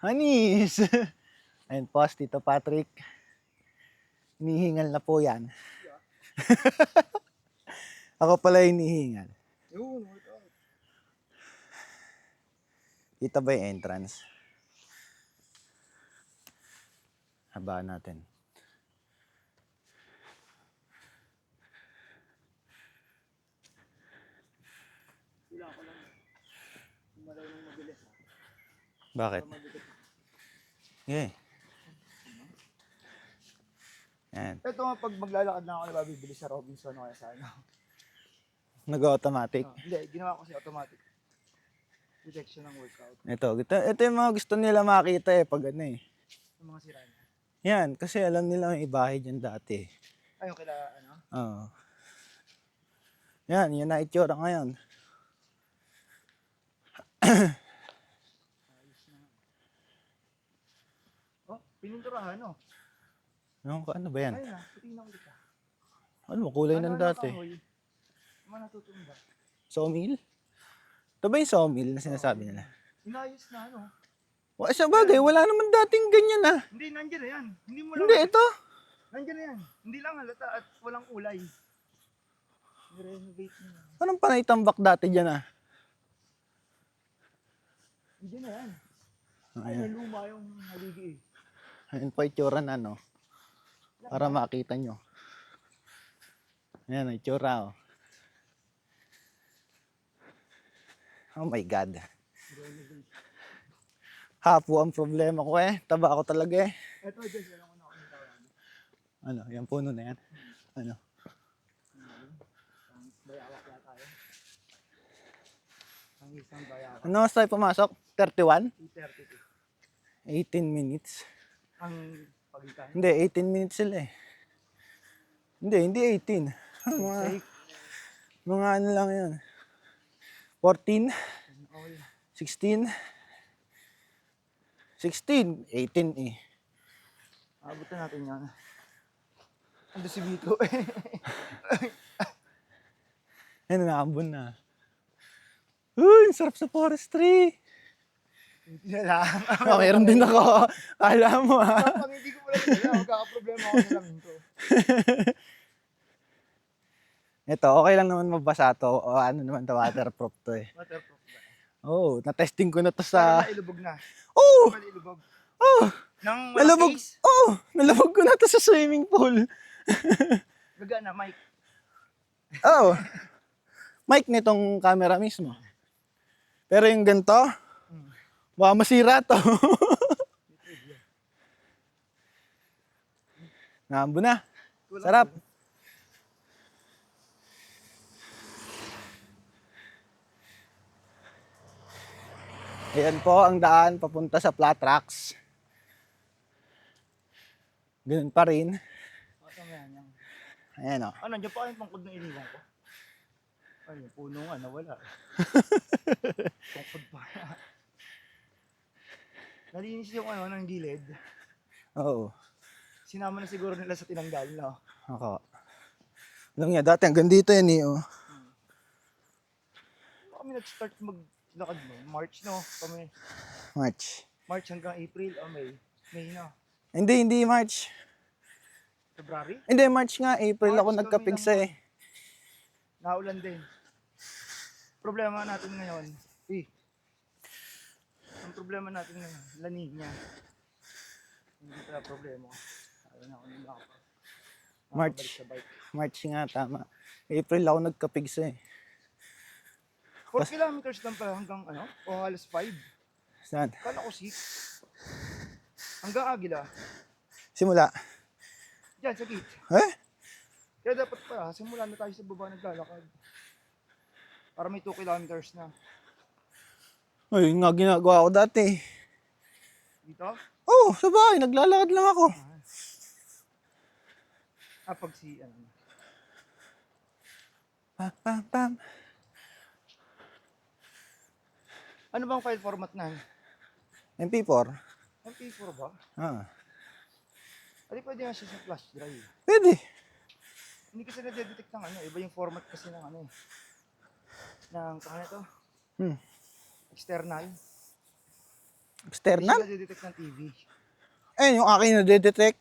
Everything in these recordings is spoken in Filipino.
Anis! Ayun po, si Tito Patrick. Hinihingal na po yan. Ako pala hinihingal. Yun, workout. Kita ba yung entrance? Habaan natin. Wala ko lang. Umalaw ng mabilis. Bakit? Okay. Yan. Ito nga pag maglalakad na ako na babibili sa Robinson o kaya sa ano. Nag-automatic. Hindi, ginawa ko si automatic. Detection ng workout. Ito yung mga gusto nila makita pag ano Yung mga sira niya. Yan, kasi alam nila may ibahe dyan dati. Ayun kila ano. Oo. Yan, yun na itsura ngayon. Ayos na. Oh, pininturahan no? Ano ba yan? Ayun na, titignan ko dito. Ano, kulay ng dati. Ano natutumba? Sawmill? Ito ba yung sawmill na sinasabi nila? Inayos na ano? Sa bagay, wala naman dating ganyan Hindi, nandiyan na yan. Hindi mo lang. Hindi, ito. Nandiyan na yan. Hindi lang halata at walang kulay. I-renovate na. Anong panaitambak dati dyan Nandiyan na yan. Ay, Ayan. naluma yung haligi Ayan po itsura na para makita nyo. Ayan ang itsura Oh my God. Hapo ang problema ko Taba ako talaga Ito, Jess, alam ko na ako ng tawag. Ano, yung puno na yan. Ano? Bayawak na tayo. Ang isang bayawak. Ano mas tayo pumasok? 31? 2:32. 18 minutes. Ang pagitan. Hindi, 18 minutes sila Hindi 18. Mga ano lang yun. 14, Okay. 16, 16, 18 Abutan natin yan. Ando si Vito Ayun, naambon na. Uy, sarap sa forestry. Hindi na lang. Meron din ako. Alam mo Pag hindi ko pala sila, magkakaproblema ako sa lamin ko. Ito, okay lang naman mabasa to. O ano naman to, waterproof to Waterproof ba? Na-testing ko na to Pero sa... nailubog na. Oh! Nailubog. Oh! Nang Nalabog! case, Nalabog ko na to sa swimming pool. gaga na, Mike. Oh! Mic nitong camera mismo. Pero yung ganito, baka masira to. Naambo na. Sarap. Ayan po ang daan papunta sa Flat Rocks. Ganun pa rin. Asa mo yan? Ayan o. Nandiyan pa kayong tungkod na iniwan ko. Ay, yung puno nga, nawala. Tungkod pa. Nalinis yung ano, ng gilid. Oo. Sinama na siguro nila sa tinanggal, no? Ako. Alam niya, dati hanggang dito yan Kami nag-start maglakad mo. March, no? Kami. March. March hanggang April o May. May, no? Hindi March. February? Hindi, March nga. April March ako kami nagkapigsa lang. Naulan din. Problema natin ngayon. Ang problema natin ngayon, La Nina. Hindi pala problema. Ayaw na ako nila ako. March. Sa bike. March nga, tama. April ako nagkapigsa 4 kilometers lang pala hanggang ano? O halos 5. Saan? Kala ko 6. Hanggang Agila. Simula. Diyan, sa gate. Kaya dapat pala, simula na tayo sa baba naglalakad. Para may 2 kilometers na. Ay, yun nga ginagawa ko dati. Dito? Sa bahay. Naglalakad lang ako. Pag si ano. Pam, pam, pam. Ano bang file format na? MP4. MP4 ba? Hindi pwede nga siya sa flash drive. Pwede. Hindi kasi na-detect ng ano. Iba yung format kasi ng ano ng kanya to. Hmm. External. Hindi External? sila detect ng TV. Eh, yung akin na-detect.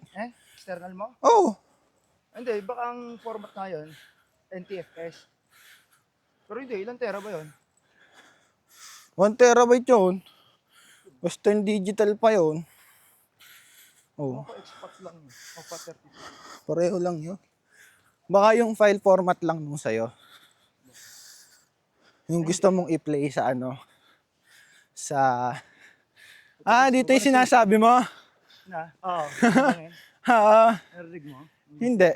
External mo? Oh, Hindi, baka ang format na yun, NTFS. Pero hindi, ilang tera ba yun? 1 terabyte yun. Western Digital pa yun. Oh, Ako, expat lang yun. O, pa 32. pareho lang yun. Baka yung file format lang nung sa'yo. Yung gusto mong i-play sa ano, sa... dito yung sinasabi mo? Na? Oo. Ano yun? Ha, Narinig mo? hindi.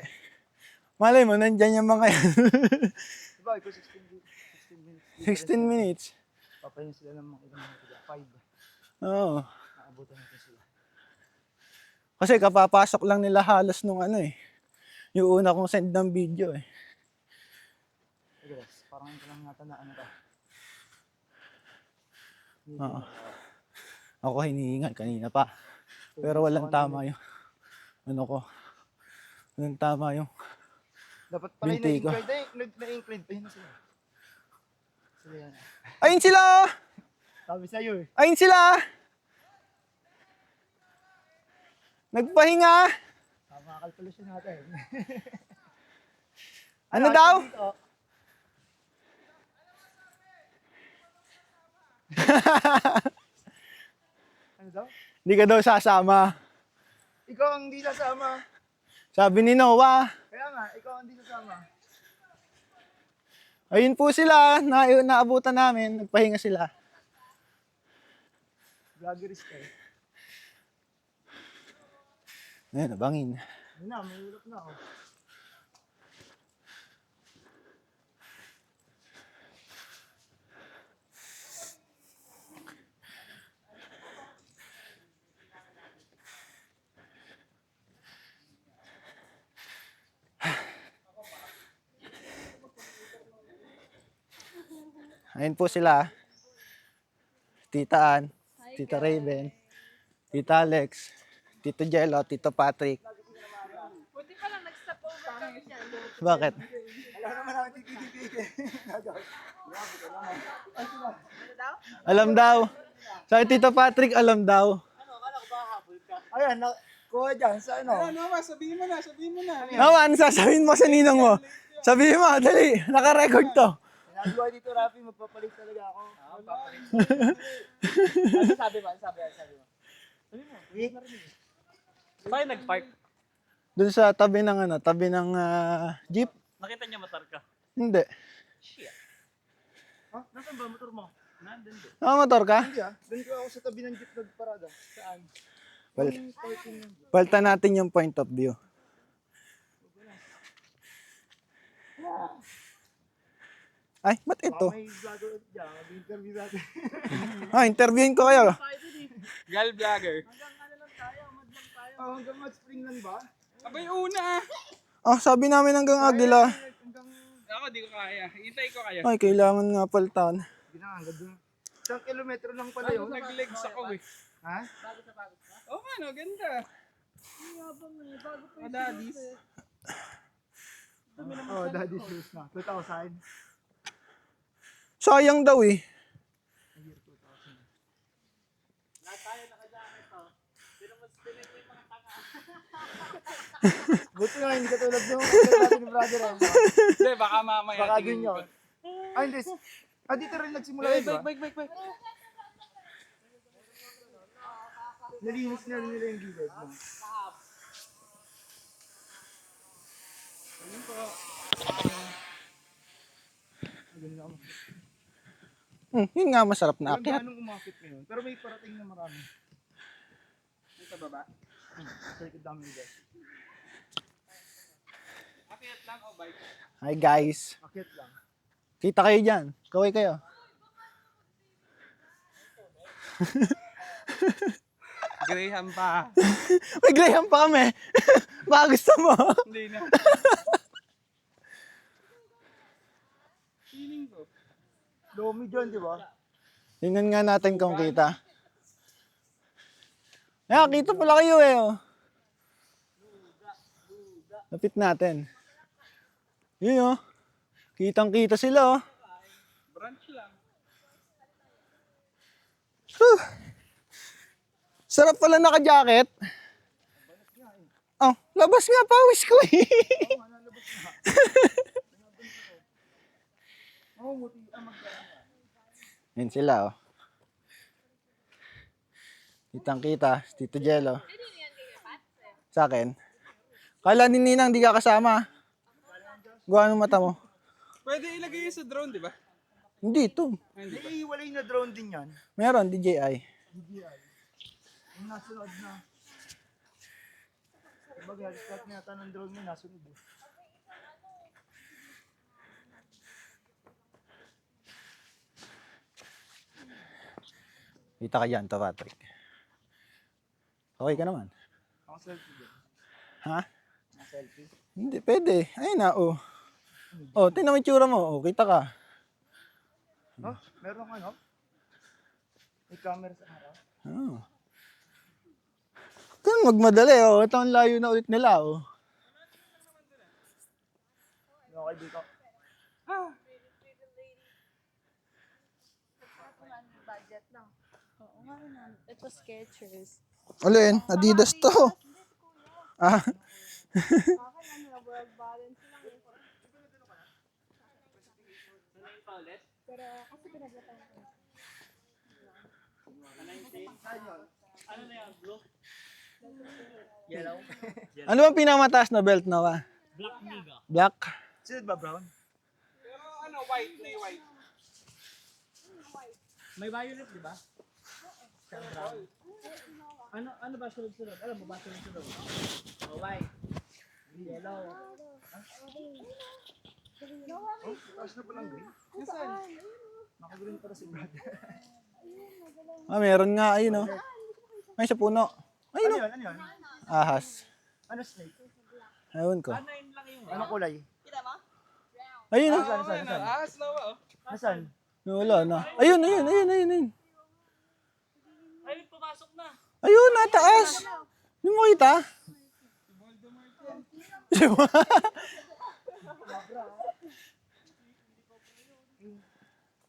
Malay mo, nandyan yung mga yan. Diba, ikaw 16 minutes. 16 minutes. Papayin sila ng mga ilang mga tiga. 5. Oo. Naabutan natin sila. Kasi kapapasok lang nila halos nung ano eh. Yung una kong send ng video eh. Sige, parang ito lang nata na ano ka. Oo. Ako hinihingal kanina pa. Pero walang tama yung ano ko. Walang tama yung Dapat pala yung binti ko. na-include pa yun sila. Sila yan. Ayun sila! Sabi sa'yo eh. Ayun sila! Nagpahinga! Tama kalkulasyon natin. Ano daw? Dito? Ano daw? Hindi ka daw sasama. Ikaw ang di sasama. Sabi ni Noah. Kaya nga, ikaw ang di sasama. Ayun po sila. Naabutan namin. Nagpahinga sila. Vloggeries kayo. Ayun, nabangin. Yun na, may hirap na oh. Ayun po sila. Tita Ann, Tita Raven, Tita Alex, Tito Jello, Tito Patrick. Buti pa lang nag-stop over kami niya. Bakit? Wala naman ako titigil. Alam daw. Sa Tito Patrick, alam daw. Ayan, kuha dyan sa ano. Nawa, sabihin mo na, sabihin mo na. Naman, sasabihin mo sa ninong mo. Sabihin mo, dali. Naka-record to. Nagawa dito, Rafi, magpapalit talaga ako. Magpapalit. Sabi mo? Sabi mo. Wait. Saan nag-park? Doon sa tabi ng ano, tabi ng jeep. Nakita niya motor ka? Hindi. Nasaan ba motor mo? Nandun din. Nakamotor ka? Hindi doon ko ako sa tabi ng jeep nagparada. Saan? Well, Yung parking ng jeep. palta natin yung point of view. Ay, ba't ito? May vlogger ulit dyan. Mag-interview natin. Interviewin ko kayo. Gal vlogger. Hanggang Mad Spring lang ba? Abay una. Sabi namin hanggang Agila. Hanggang... Ako di ko kaya. Hintay ko kaya. Ay, kailangan nga paltan. Hindi na, hanggang doon. 1 kilometro lang pala yun. Nag-legs ako eh. Ha? Oo nga no, ganda. Daddies. Oh, daddy shoes na. 2,000. Sayang daw eh. Buti nga, hindi katulad nung natin ni brother. Hindi, baka mamaya. Baka tingin din ko. yun. Hindi. Dito rin nagsimula Eh, yun, ba? bike. Nalinis na rin nila yung gilid. No? Ayun po. Maganda ako. Yun nga masarap na Walang akyat. ganong umakit ngayon. Pero may parating na marami. Sa baba. Sa likod namin guys. Akyat lang o bike? Hi guys. Akit lang. Kita kayo dyan. Kaway kayo. Graham pa. May Graham pa kami. Baka gusto mo. Hindi na. Feeling ko. Lomi dyan, di ba? Tingnan nga natin kung kita. Kita pala kayo eh. Oh. Lapit natin. Yun oh. Kitang-kita sila oh. Branch lang. Sarap pala naka-jacket. Oh, labas nga pawis ko eh. Yan sila oh. Kitang kita, Tito Jello. Sa akin. Kala ni Ninang di ka kasama. Gawa ng mata mo. Pwede ilagay yun sa drone, di ba? Hindi to. Hindi ba? May iwalay na drone din yan. Meron, DJI. Yung nasunod na. Kumbaga, start na yata ng drone mo, nasunod eh. Kita ka dyan to, Patrick. Okay ka naman. Ako selfie din. Ha? Ako selfie. Hindi, pwede. Ayun na, oh. Oh, tingnan mo yung tsura mo. Oh, kita ka. Oh, meron ano? May camera sa harap. Oh. Kung magmadali, oh. Ito ang layo na ulit nila, oh. Okay, dito. Budget lang. Oo nga naman. Ito Skechers. Alin? Adidas to. Ah, Okay lang, world balance lang. Pero kasi pinaglatan ko. Yellow. ano bang pinamataas na belt na ba? Black Miga. Black? Sunod ba, brown? Pero ano, white na yung white. May violet, di ba? Ano ba sunod-sunod? Alam mo ba sunod-sunod? Oh, white. Yellow. Oh, taas na palang green. Naka-green para si brother. Ah, meron nga. Ayun, oh. Ay, sa puno. Ayun, Ano oh. yun? Ano yun? Ahas. Ano snake? Ayun ko. Anong kulay? Ayun, oh. Nasaan? Nasaan? Ano, Nasaan? ahas na ba? Oh. Nasaan? Wala na. Ayun, ayun, ayun, ayun, ayun. Ay, pumasok na. Ayun, nataas. Hindi mo kita?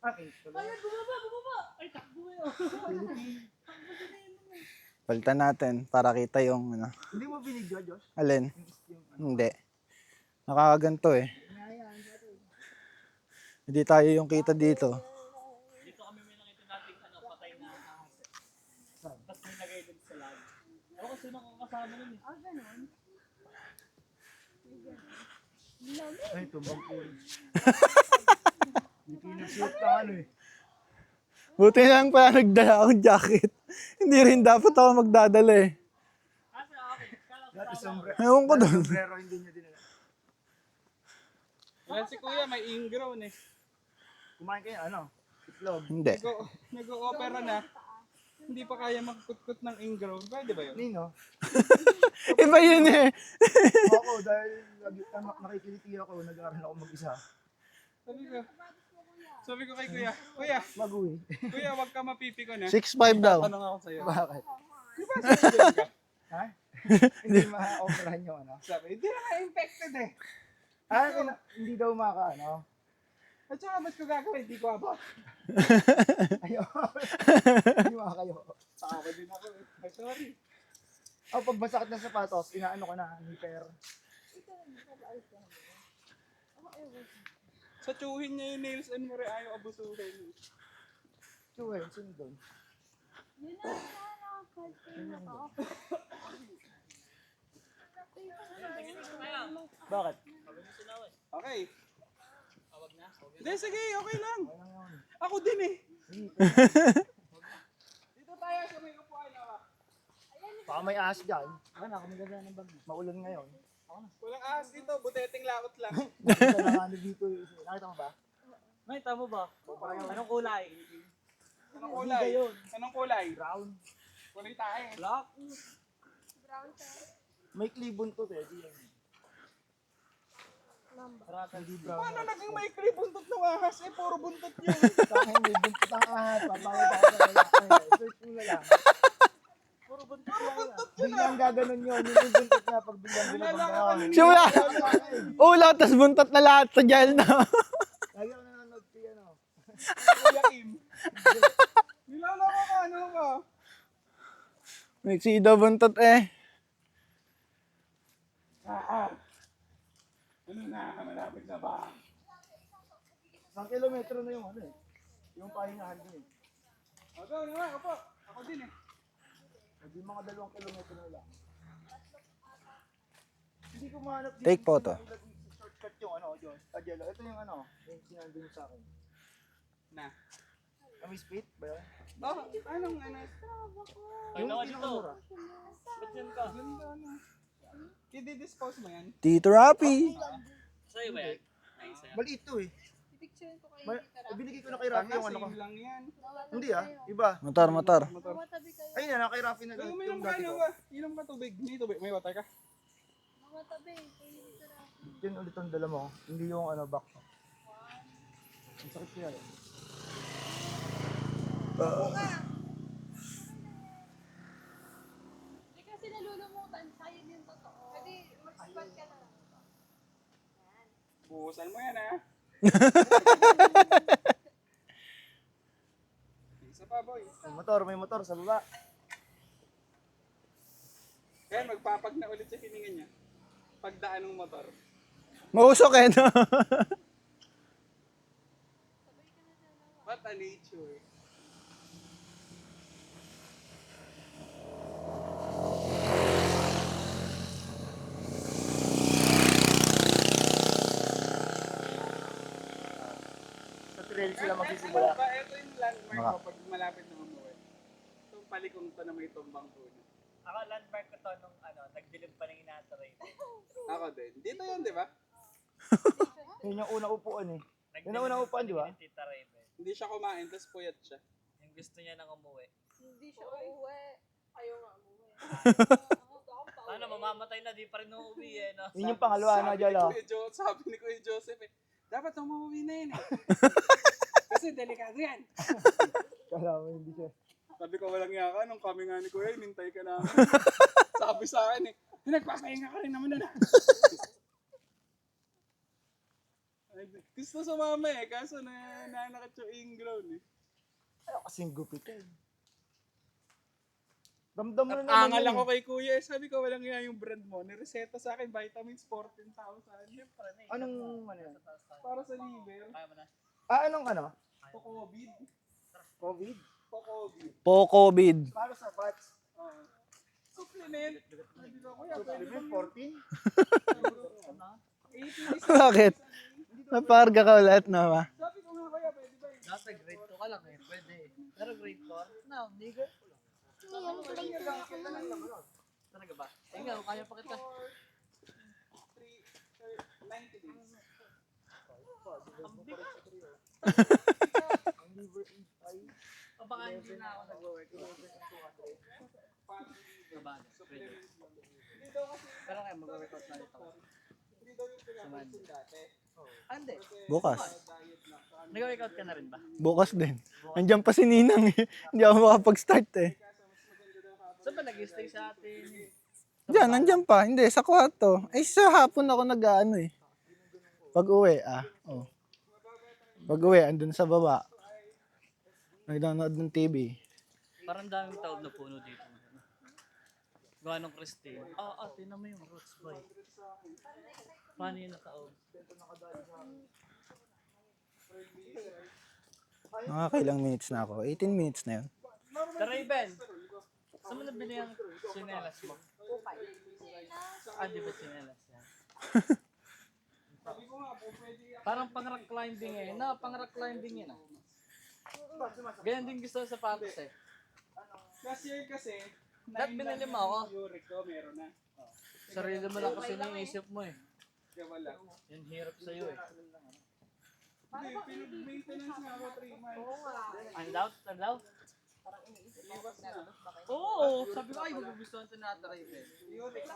Akin. Ay, takbo yun. Palitan natin para kita yung ano. Hindi mo binidyo, Josh? Alin? Hindi. Nakakaganto eh. Hindi tayo yung kita dito. Dito kami may nakita nating patay na ahas. Tapos may lagay din sa lag. Ako kasi nakakasama nun eh. Ah, ganun. Ay, tumbang kulay. Hindi pinag-shoot na ano eh. Buti na lang pala nagdala akong jacket. Hindi rin dapat ako magdadala eh. Dati sombrero. Ewan ko doon. Sombrero hindi niya dinala. Yan si kuya, may ingrown eh. Kumain kayo, ano? Itlog. Hindi. Nag-o-opera na. Hindi pa kaya magkutkut ng ingrown. Pwede ba yun? Nino? Iba yun eh. Ako, dahil nakikiliti ako, nag-aaral ako mag-isa. Sabi ko kay kuya, kuya, Mag-uwi. kuya, wag ka mapipikon eh. 6'5 daw. Tanong ako sa'yo. Bakit? Di ba sinunod ka? Ha? Hindi ma-operahan yung ano. Sabi, hindi na ka-infected eh. Ah, hindi daw ano. At saka ba't ko gagawin? Hindi ko abot. Ayaw. Hindi kayo. Ako din ako eh. Ay, sorry. Oh, pag masakit na sapatos, inaano ko na, hiper. Sa tsuhin niya yung nails and more ayaw abusuhin. Chuwen, sino doon? Yun na, nakakasya na ako. Bakit? Okay. Hindi, sige, okay lang. Ako din eh. Dito tayo sa may upuan na. Baka may ahas dyan. Ano, ako maganda ng bag. Maulan ngayon. Walang ahas dito, buteteng laot lang. Nakita dito. Nakita mo ba? May tamo ba? Anong kulay? Anong kulay? Anong kulay? Brown. Kulay tayo. Black? May klibon to, eh. Di yan. Hindi brown. Paano naging may buntot ng ahas? Eh, puro buntot yun. Sa akin, may buntot ang ahas. Papakita ko sa lalaki. Search mo na lang. Puro buntot. Biglang gaganon yun. Yung buntot na pag biglang binabang na. Simula. Ula, tas buntot na lahat sa gel na. Lagi ako nanonood siya, no? Kuya Kim. Nilalako ka, ano ka? Nagsida buntot eh. Ano na, malapit na ba? Isang kilometro na yung ano eh. Yung pahingahan din eh. Ako naman, ako. Ako din eh. Hindi mga 2 kilometro na lang. Hindi ko mahanap dito. Take photo. Shortcut yung ano, Diyos. Adjelo. Ito yung ano, yung sinabi mo sa akin. Na. Kami speed ba yun? Oh, anong ano? Ay, nawa dito. pinakamura. Ba't yan ka? Ganda ano. Kidi-dispose mo yan? Tito Rapi. Sa'yo ba yan? Ay, sa'yo. Maliit to eh. Picture ko kayo. Binigay ko na kay Rafi yung ano ko. Same lang yan. Hindi ah, iba. Motor. Matabi kayo. Ayun na, kay Rafi na Ay, yung uminom ka dati ano ko. ba? Inom ka tubig. May tubig. May water ka? Matabi. Kayo dito na. Yun ulit ang dala mo. Hindi yung ano, back. Ang sakit ko yan eh. Hindi kasi nalulumutan. Sa'yo yung totoo. Pwede mag-squat ka na. Buhusan mo yan ha. Isa pa boy. May motor sa baba. Kaya magpapag na ulit sa hininga niya. Pagdaan ng motor. Mausok eh, no? What a nature. Sa trail sila magsisimula. Ito yung landmark Maka- ko pag malapit na umuwi. Itong palikong to na may tumbang puno. Ako, landmark ko to nung nagdilim pa ng inataray. Ako din. Dito yun, di ba? Yun yung una upuan eh. Yun ang unang upuan, di ba? Tita Raven. Hindi siya kumain, tapos puyat siya. Yung gusto niya nang umuwi. Hindi siya uuwi. Ayaw nga umuwi. Ano, mamamatay na, di pa rin uuwi eh. No? Yun yung pangalawa na Jalo. Sabi ni Kuya Joseph eh, dapat umuwi na yun eh. Kasi delikado yan. Kala mo hindi siya. Sabi ko walang yaka, nung kami nga ni Kuya, hinintay ka namin. Sabi sa akin eh, nagpapahinga ka rin naman na. Gusto sumama eh, kaso nanakit yung ingrown eh. Ayaw kasing gupit eh. Damdam mo na naman Angal yun ako eh. kay Kuya eh, sabi ko walang nga yung brand mo. Nireseta sa akin, vitamins 14,000. Siyempre na eh. Anong ano yan? Para sa liver. Kaya mo na. Anong ano? Po-COVID. COVID? Po-COVID. Po-COVID. Para sa bats. Supplement. Sabi ko, Kuya, pwede Level bang 14? 80 Bakit? Naparga ka ulit, no, ma? Sabi ko nga Kuya, pwede ba? Dati grade 2 ka lang eh. Pwede eh. Pero grade 4? No, hindi ko. Talaga ba? Ikaw, kaya pa kita. 90 days. Ang liver aid ay O baka hindi na ako nag-work. Sabado. Hindi daw kasi, Pero kaya mag-workout na dito. hindi daw yung pinapansin dati. Hindi. Bukas. Nag-workout ka na rin ba? Bukas din. Nandiyan pa si Ninang eh. Hindi ako makapag-start eh. Saan ba nag-stay sa atin? Diyan, nandiyan pa. Hindi, sa kwarto. Eh, sa hapon ako nag-ano eh. Pag-uwi, oh. Pag-uwi, andun sa baba. Nagdanood ng TV. Parang daming taob na puno dito. Gawa ng Christine. Tinan mo yung roots boy. Paano yun na taob? Nakakailang minutes na ako. 18 minutes na yun. Raven! Saan mo nabili yung sinelas mo? Di ba sinelas yan? Parang pang-rock climbing eh. Pang-rock climbing yun ah. Ganyan din gusto ko sa patos eh. Last year kasi, Lahat binili mo ako. Yuri ko, meron na. Sarili mo lang kasi naisip mo eh. Kaya wala. Yung hirap sa'yo eh. Hindi, pinag-maintenance nga ako 3 months. Ang daw? Iwas na. Oo, sabi ko ay magugustuhan ito na Raven. Yuri ko.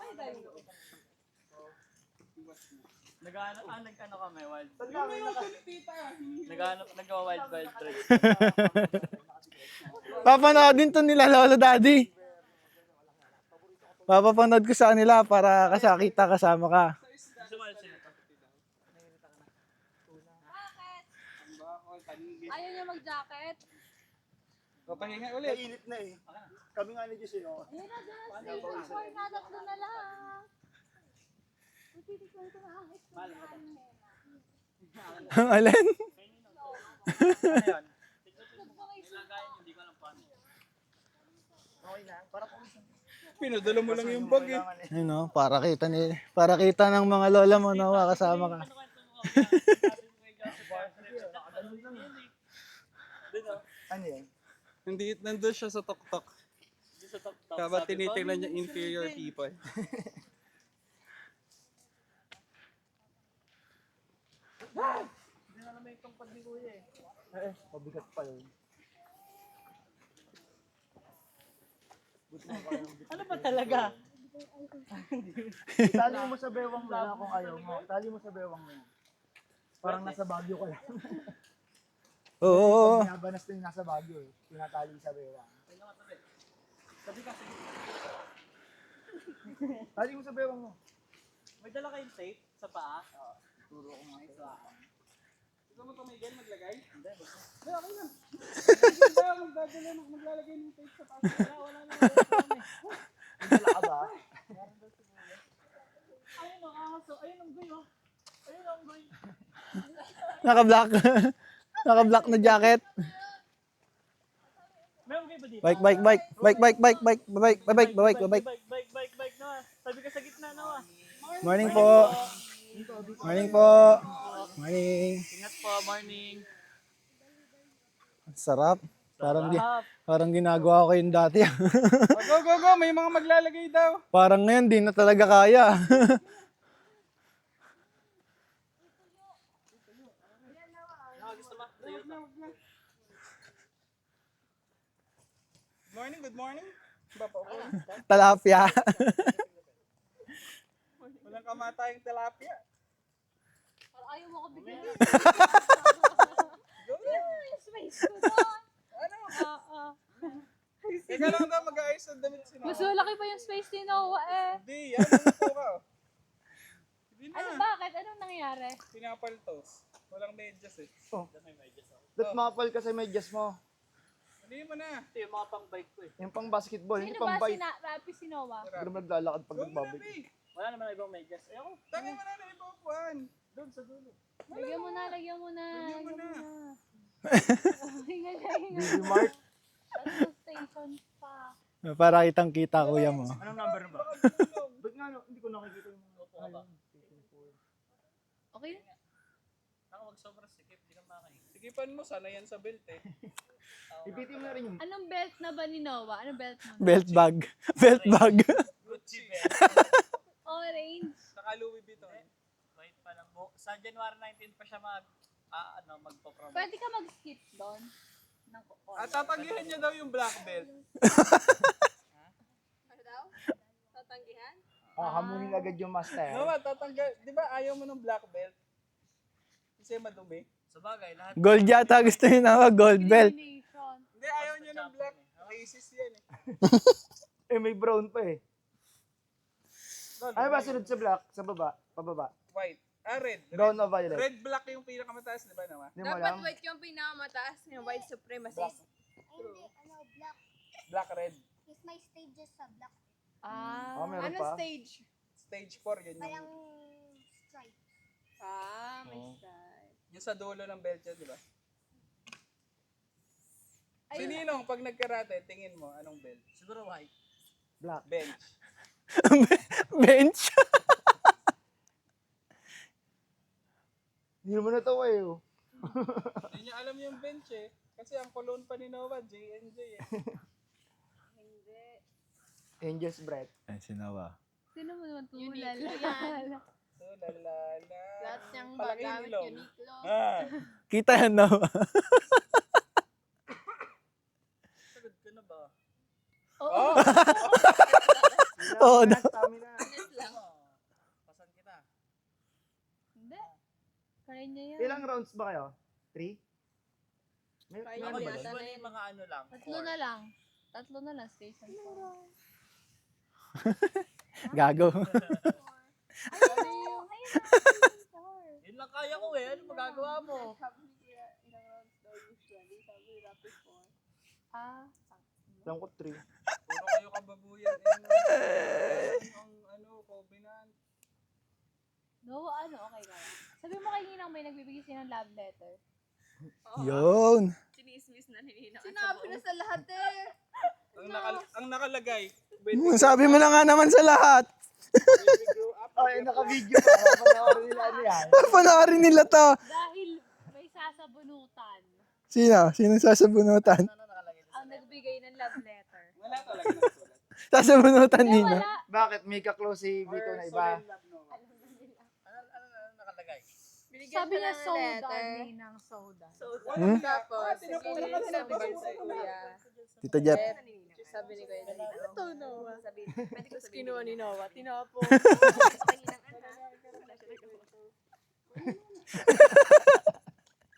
Iwas na. Nag-ano kami, wild. Yung may uso ni tita. Nag-wild trip. Papanoodin to nila Lolo Daddy. Papapanood ko sa kanila para kasakita kasama ka. Gusto mo sila ito? Ayaw niya mag-jacket. Papahinga ulit. Kainit na eh. Kami nga ni Diyos yun. Oh. Ayun na, stage 4 na, tatlo na lang. Ang alin? Ano yan? Hindi ko alam paano. Okay na. Para po. Pinadala mo lang yung bag eh. Ayun no, para kita ng mga lola mo na kasama ka. Ano yan? Nandun siya sa tok-tok. Kaba tinitingnan niya inferior people. Hindi na naman itong pag ni Kuya eh. Mabigat pa yun. Ano ba talaga? Tali mo sa bewang mo na kung ayaw mo. Tali mo sa bewang mo. Parang nasa Baguio ka lang. Oo. Binabanas na yung nasa Baguio eh. Tinatali sa bewang. Tali mo sa bewang mo. May dala kayong tape sa paa? Turo ko nga ito. Gusto mo tumigil maglagay? Hindi, okay lang. Hindi ba maglalagay ng tape sa paa? Wala na naman. Wala ka ba? Ayun ang aso. Ayun ang guyo. Ayun ang guyo. Naka-black. Naka-black na jacket. Meron kayo ba dito? Bike. Bike na. Sabi ka sa gitna na ah. Morning po. Morning po. Morning. Ingat po, morning. Sarap. Parang ginagawa ko yung dati. Go. May mga maglalagay daw. Parang ngayon, di na talaga kaya. Gusto mo? Tayo na. Good morning. Bapa ko. Talapia. Walang kamatayang tilapia. Parang ayaw mo ko bigyan. Go na. Space ko doon. Ano? Sige. Ikaw lang daw mag-aayos ng damit si Mas Noah. malaki pa yung space ni Noah eh. Hindi, yan ang po ka. Hindi Ano na. bakit? Anong nangyari? Pinapaltos. Walang medyas eh. Ba't mapal ka sa medyas mo? Hindi mo na. Ito yung mga pang bike ko eh. Yung pang basketball, hindi Sino pang ba bike. Rapi si Noah? Pero naglalakad pag Go mo na, nagbabike. B. Wala naman na ibang medyas. Ayoko. Tangin mo na na ibukuan. Doon sa dulo. Lagyan mo na. Lagyan mo na. Hinga. Baby Mart. Tatlo station pa. Para kitang kita, kuya mo. Anong number ba? Ba't nga no, hindi ko nakikita yung mga ba? Okay? Ako wag sobrang sikip. Di ka makain. Sigipan mo, sana yan sa belt eh. Ipitin mo na rin yung Anong belt na ba ni Noah? Anong belt mo? Belt bag. Belt bag. Gucci be. Orange. Saka Louis Vuitton. Wait pa lang. Sa January 19 pa siya magpo-promote. Pwede ka mag-skip doon. At tatanggihan niya daw yung black belt. Ano daw? Tatanggihan? hamunin agad yung master. No, tatanggal. Di ba ayaw mo ng black belt? Kasi madumi. Sa bagay, lahat. Gold yata gusto niyo na gold belt. Discrimination. Hindi, ayaw niya ng black. Racist yan eh. Eh, may brown pa eh. Lolo, Ano ba sunod sa black? Sa baba? Pababa? White. Red. Brown o violet? Red black yung pinakamataas, di ba naman? Hindi mo Dapat alam? white yung pinakamataas ng white supremacist. Hindi, black. Black, red. Is my stages sa black. Oh, meron Ano pa? stage? Stage 4, yun Parang yung, stripe. May Oh. style. yung sa dulo ng belt yun, di ba? Si Ayun. Ninong, pag nagkarate, tingin mo, anong belt? Siguro white. Black. Bench. Bench. Hindi mo natawa eh. Oh. Hindi niya alam yung bench eh. Kasi ang cologne pa ni Noah, J&J eh. Hindi. Angel's Breath. Ay, sinawa. Sino mo naman Uniqlo tulala? So, lalala. Lahat niyang Palaki magamit ilong. Uniqlo. Ah. Kita yan na. Sagad ka na ba? Oo. Oo, Stamina. Honest lang. Pasan kita. Hindi. Kaya niya yan. Ilang rounds ba kayo? 3? May, Kaya may Ako ano ba niya doon? usually yung mga ano lang. Tatlo na lang station pa. Gago. Ayun. Yun lang kaya ko eh. Ano magagawa mo? Sabi niya, ilang rounds daw usually. Sabi rapid 4. Ah. Alam ko 3. Tayo kababuyan. Ang covenant. No, ano, okay ka lang. Sabi mo kay Ninang may nagbibigay sa'yo ng love letter. Yun. Chinismis na Ninang. Sinabi na sa lahat eh. Ang nakalagay. Sabi mo na nga naman sa lahat. We grew up. Ay, naka-video pa. Panoorin nila ano yan. Panoorin nila to. Dahil may sasabunutan Sino? Sino sasabunutan? ang nagbigay ng love letter. Wala talaga nasulat. Sasabunutan Eh, nino. wala. Bakit? May ka-close si Vito na iba. Ano nakalagay? Sabi niya soda, Ninang soda. Tapos, Tinapon sige, ka na sinabi lang. ko sa kuya. Tito Jet. Sabi ni Kuya, ano to, Noah? Sabi, pwede ko sabihin. Kinuha ni Noah, tinapo.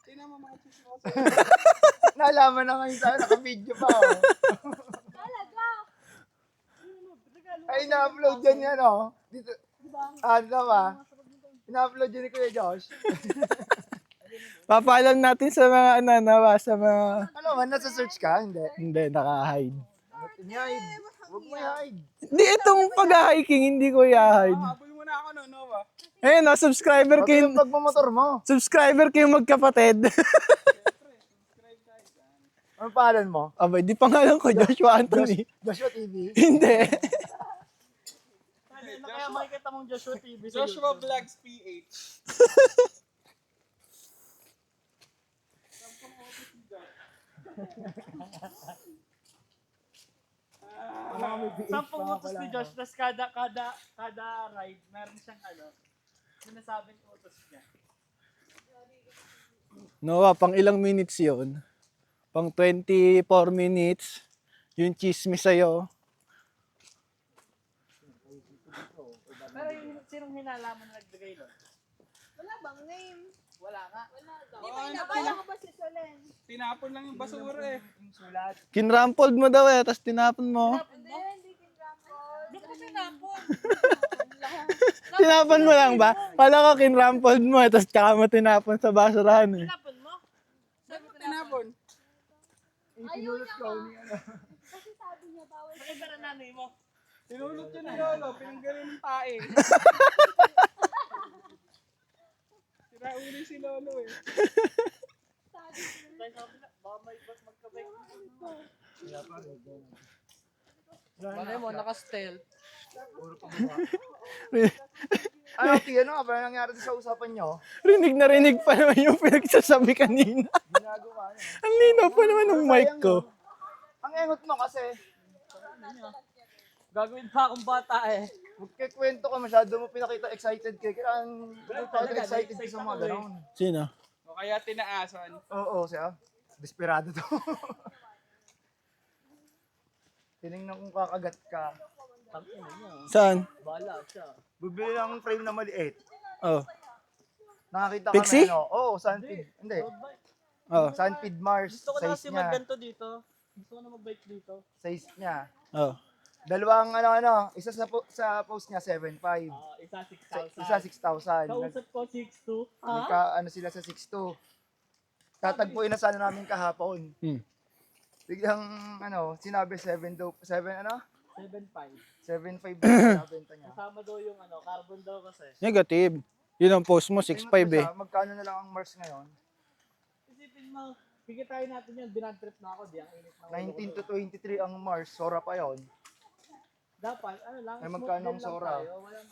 Tingnan mo mga chismosa. Nalaman na ngayon sa'yo, naka-video pa. Oh. Ay, na-upload yan yan, oh. Dito. Ano ba? Na-upload yun ni Kuya Josh. Papaalam natin sa mga sa mga... Ano man, nasa search ka? Hindi. Hindi, naka-hide. I-hide. Huwag mo i-hide. Hindi, itong pag-hiking, hindi ko i-hide. Habol mo na ako no, Noah. Ayun, no, subscriber Pati kayo, yung pagmamotor mo. subscriber kayo magkapatid. Ano pangalan mo? Abay, di pangalan ko, Joshua Anthony. Joshua TV. Hindi. Kaya makikita mong Joshua TV sa Joshua YouTube. Vlogs PH. Sampung utos ni Josh, tapos kada ride, meron siyang sinasabing utos niya. Noah, pang ilang minutes yun? Pang 24 minutes. Yung chismis sa'yo. Pero yung sinong hinalaman na nagbigay nun? Wala bang name? Wala nga. Di ba inakala ko ba si Solen? Tinapon lang yung basura eh. Sulat. Kinrampled mo daw eh, tapos tinapon mo. Hindi kinrample. Ba't ko tinapon? Tinapon mo lang ba? Kala ko kinrampled mo eh, tapos tsaka mo tinapon sa basurahan eh. Tinapon mo? Saan mo tinapon? Pinulot ko. Nakita na nanay mo. Tinulot yun ni Lolo, pinanggaling ng tae. Siraulo si Lolo eh. Tayo sabi na, baka may bus magkabay. Malay mo, naka-stealth. Ano, Ti, ano nga ba nangyari sa usapan nyo? Rinig na rinig pa naman yung pinagsasabi kanina. Ginagawa ano? Ang linaw pa naman ng mic ko. Ang engot mo kasi, Gagawin pa akong bata eh. magkikwento ka masyado mo pinakita excited ka. Kailangan excited ka sa mga gano'n. Sino? O kaya tinaasan. Oo, siya. Desperado to. Tinignan kung kakagat ka. Tangina niya. Saan? Bala siya. Bibili ng frame na maliit. Oh. Nakakita Pixie? kami ano. Oo, Sunfeed. Hindi. Road bike. Oh. Sunfeed Mars. Gusto ko na kasi Size niya. magganto dito. Gusto ko na mag-bike dito. Size niya. Oh. Dalawang isa sa post niya 7.5. Isa Isa 6,000. 6,000. Kausap ko 6,200. Ano sila sa 6.2. Tatagpuin na sana namin kahapon. Hmm. Biglang sinabi 7 ano? 7,500. 7.5 na nabenta niya. Kasama daw yung carbon daw kasi. Negative. Yun ang post mo, 6.5 eh. Magkano na lang ang Mars ngayon? Isipin mo, higitayin natin yun, binadtrip na ako, di ang init ng 19 to 23 ang Mars, Sora pa yon. Dapat, lang, Ay, smooth magkano din ang lang Sora? tayo, walang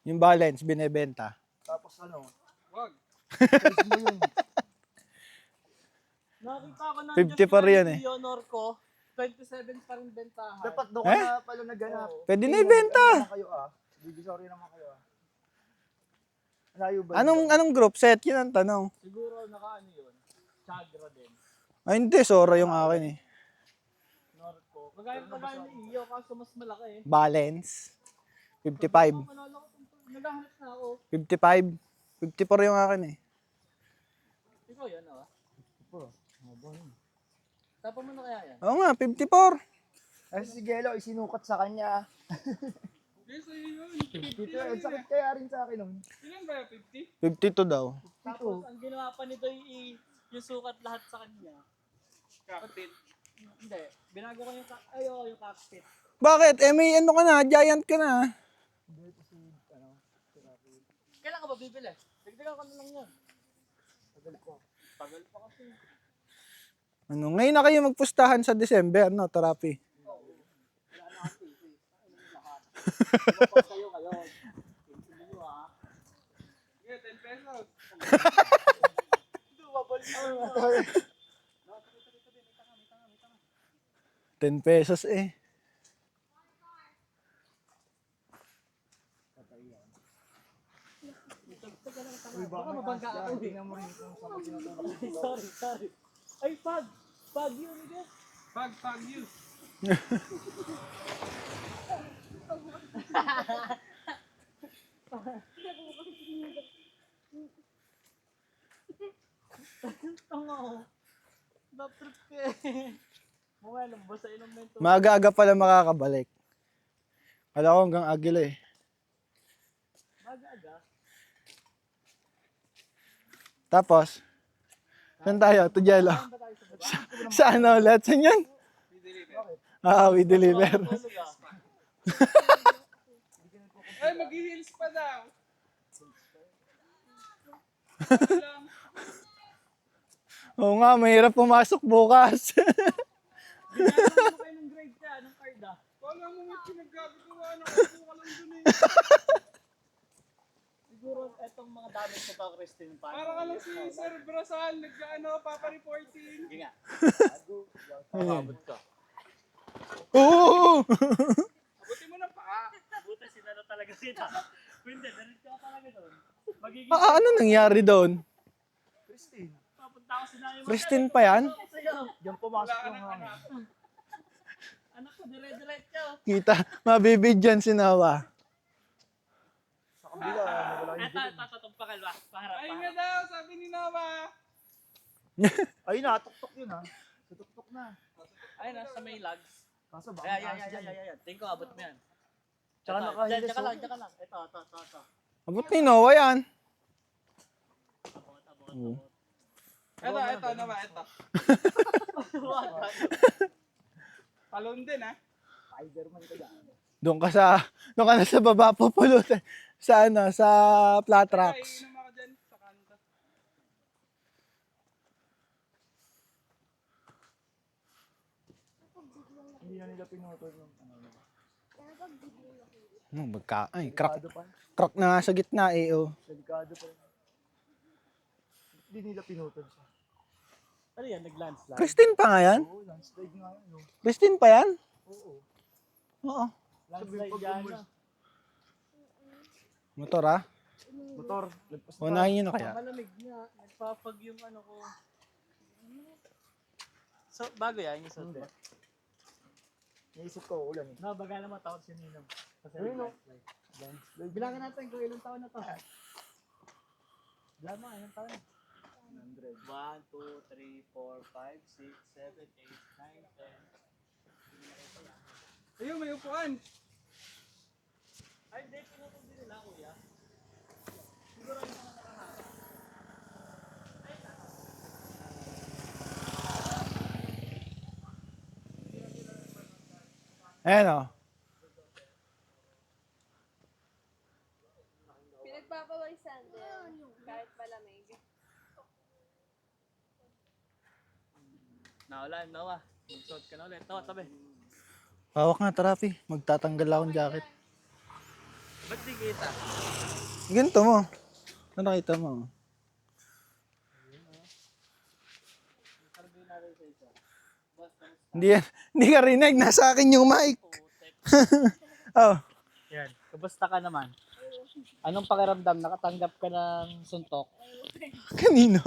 Yung balance, binebenta. Tapos Wag. size mo yun. Nakita ko ng 50 pa rin yan eh. Honor ko, 27 pa rin bentahan. Dapat doon ka na pala naganap. Pwede na ibenta. Ano naman kayo sorry naman kayo Layo ba? Anong group set? Yun ang tanong. Siguro nakaano yun, Chagra din. Ay hindi, Sora yung akin eh. Norco. Kagaya ni Iyo, kaso mas malaki eh. Balance. 55. Naghahanap na ako. 55. 54 yung akin eh. Ikaw yan, Tapos mo na kaya yan? Oo nga, 54. Ay, si Gelo, isinukat sa kanya. Yes, ayun. Dito, ang sakit kaya rin sa akin nun. Ilan ba yung 50? 52 daw. Tapos ang ginawa pa nito yung sukat lahat sa kanya. Kakapit. Hindi. Binago ko yung, yung cockpit. Bakit? Eh may ano ka na, giant ka na. Kailan ka ba bibili? Dagdagan ka na lang yan. Tagal pa kasi. Ano, ngayon na kayo magpustahan sa December, no, Tarapi? Yeah, 10 pesos. 10 pesos eh. Baka mabangga ako eh. Sorry. Ay, pag yun, Miguel. Pag you. Tanga ko. Natrip ka eh. Mga alam, basta inom na ito. Maaga-aga pala makakabalik. Kala ko hanggang Agila eh. Aga-aga. Tapos, saan tayo? Tujelo. Saan ulit? Saan yan? We deliver. Tulog ah. Ay, mag-heels pa daw. Oo nga, mahirap pumasok bukas. Binayaran mo kayo ng grade ka, ng card ah. Wala mo may pinaggagawa na ako ka lang dun eh. Siguro etong mga damit ko pa, Christine. Para ka lang si Sir Brasal, papa-reporting. Sige nga. Ayun. ka. Oo! Abuti mo na pa. Buta sinalo talaga sila. Hindi, diretso ka talaga doon. Magiging Ano nangyari doon? Christine. papunta ako sinayang Christine pa yan? Diyan pumasok yung hangin. Anak ko, dire-diretso. Kita, mabibidyan si Nawa. Sa kabila, wala yung Ito, tumpakan ba? Paharap, Ay nga daw, sabi ni Nava. Ayun na, tuktok yun ha. Tutuktok na. Ayun na, sa may logs. Kaso baka Ayan. Tingin ko, abot mo yan. Tsaka nakahilis Tsaka lang. Ito. Abot ni Noah yan. Ito, Nava, ito. Talon din ha. Spider-Man ka dyan. Doon ka na sa baba pupulutan. Sa flat Ay, rocks. inom ako dyan sa kanta. Hindi na nila pinutol yung Crack. Crack na nga sa gitna eh, oh. delikado pa rin. Hindi nila pinutol siya. Ano yan, nag-landslide? Christine pa nga yan? Oo, landslide nga yun. No? Christine pa yan? Oo. Oo. Landslide yan. Motor ah. Motor. Lagpas na. Unahin nyo na kaya. Malamig na. Nagpapag yung ano ko. So, bago yan, yung suot eh. Naisip ko, ulan eh. No, baga naman takot si Ninong. Kasi Ayun, no? landslide. Bilangin natin kung ilang taon na to. Bilang mo, ilang taon na? 100. 1, 2, 3, 4, 5, 6, 7, 8, 9, 10. Ayun, may upuan. Ay, hindi. Pinutol din nila, kuya. Siguro yung mga nakahata. Ayan oh. Pinagpapawisan din. Kahit malamig. Naulan, Noah. Magsuot ka na ulit. Tawa, tabi. Hawak nga, Tarapi. Magtatanggal akong jacket. Ba't di kita? Ganito mo. Ano nakita mo? Hindi ka rinig. Nasa akin yung mic. Oh. Yan. Kamusta ka naman? Anong pakiramdam? Nakatanggap ka ng suntok? Kanino?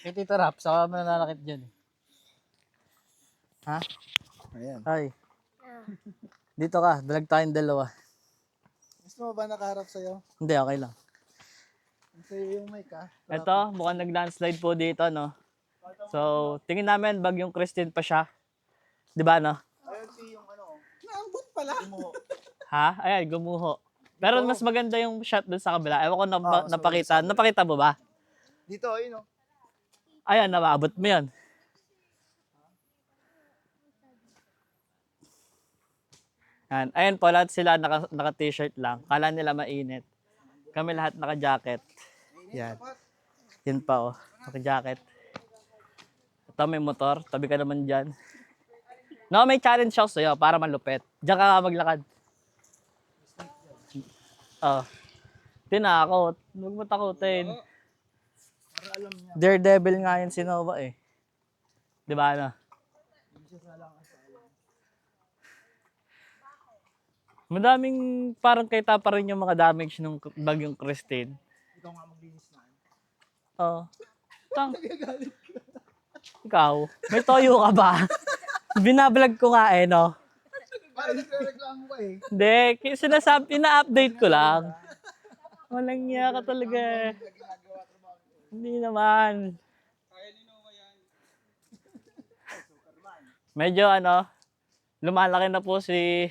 Kay Tito Rap, saka mo nananakit dyan. Ha? Ayan. Ay. Dito ka, dalag tayong dalawa. Gusto mo ba nakaharap sa'yo? Hindi, okay lang. Sa'yo yung mic ah. Ito, mukhang nag-landslide po dito, no? So, tingin namin bagyong Christine pa siya. Di ba, no? Ayun si yung ano, Naambot pala. mo. Ha? Ayan, gumuho. Pero mas maganda yung shot dun sa kabila. Ewan ko mas napakita. Napakita mo ba? Dito, ayun o. Ayan, nabaabot mo yan. Yan. Ayun po, lahat sila naka-t-shirt lang. Kala nila mainit. Kami lahat naka-jacket. Yan. Yun pa oh, naka-jacket. Ito may motor, tabi ka naman dyan. No, may challenge ako sa'yo para malupit. Diyan ka maglakad. Oh. Tinakot. Huwag mo takutin. Daredevil nga yan si Nova eh. Di ba ano? Madaming parang kita pa rin yung mga damage ng bagyong Christine. Ikaw nga maglinis na. Oo. Ikaw, may toyo ka ba? Binablog ko nga eh, no? Parang nagre-reklamo ka eh. Hindi, sinasabi, ina-update ko lang. Walang niya ka talaga. Hindi naman. Medyo ano, lumalaki na po si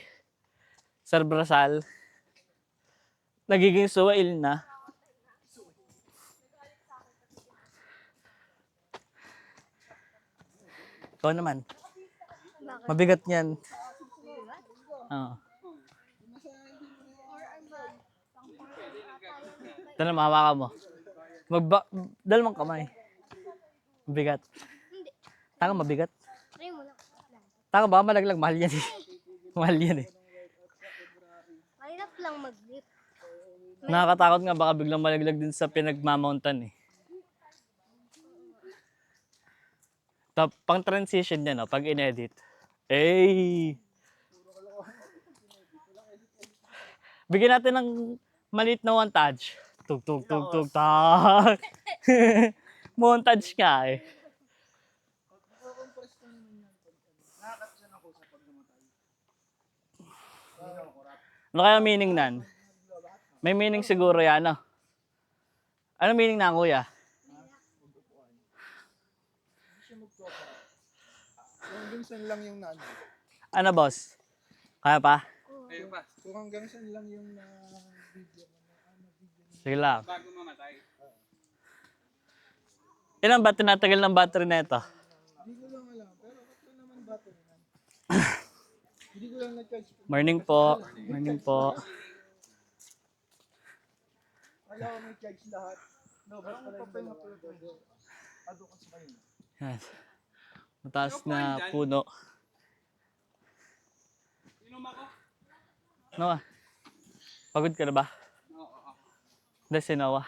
Sir Brasal. Nagiging suwail na. Ikaw naman. Mabigat yan. Oo. Ito na, mahawakan mo. Dal mong kamay. Mabigat. Taka mabigat. Try mo lang. Taka ba malaglag? Mahal yan eh. Mahal yan eh. Mahirap lang mag-grip. Nakakatakot nga, baka biglang malaglag din sa pinagmamountain eh. Pang transition niya, no? Pag in-edit. Eh! Bigyan natin ng maliit na montage. Tug, tug, tug, tug, tag. Montage ka eh. Ano kaya meaning nan? May meaning siguro yan, no? Ano meaning na, kuya? Hanggang saan lang yung na ano. Ano, boss? Kaya pa? Ayun pa, Kung hanggang saan lang yung na video. Sige lang. bago mamatay. Ilan ba tinatagal ng battery na ito? Hindi ko lang alam. Pero ito naman battery na. Hindi ko lang na-charge. Morning po. Morning po. Kaya ko may charge lahat. No, ba't pala yung dalawa? Ado ko sa kayo. Yan. Mataas na puno. Inom ako? Noah, pagod ka na ba? Oo. Hindi, si Noah.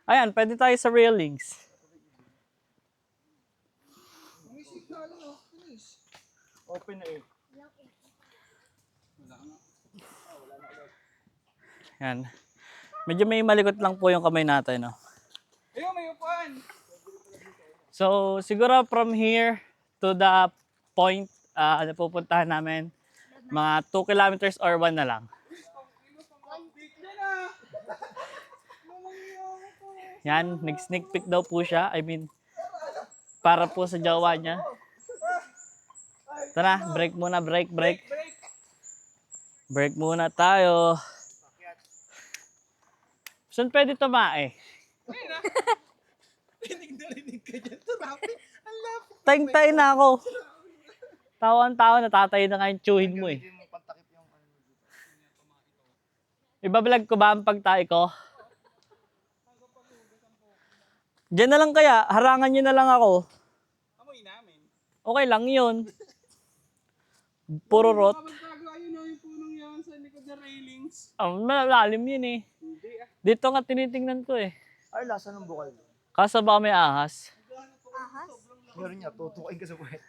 Ayan, pwede tayo sa railings. May signal no? Finish. Open na eh. Yan. Medyo may malikot lang po yung kamay natin, no? Ayun, may upuan. So, siguro from here to the point na pupuntahan namin, mga 2 kilometers or 1 na lang. Yan, nag-sneak peek daw po siya. I mean, para po sa jowa niya. Tara, break muna, break. Break muna tayo. Saan pwede tumae? Tayng-tay na ako. Tawa-tawa, natatay na nga yung tsuhin mo eh. Hindi mo pantakip yung ano. Ibablog ko ba ang pagtay ko? Diyan na lang kaya, harangan nyo na lang ako. Amoy namin. Okay lang yun. Puro rot. Magtago, ayun o yung punong yan sa likod ng railings. Malalim yun eh. Hindi ah. Dito nga tinitingnan ko eh. Ay, lasa ng bukal. Kaso baka may ahas. Ahas? Meron niya, tutukain ka sa buhet.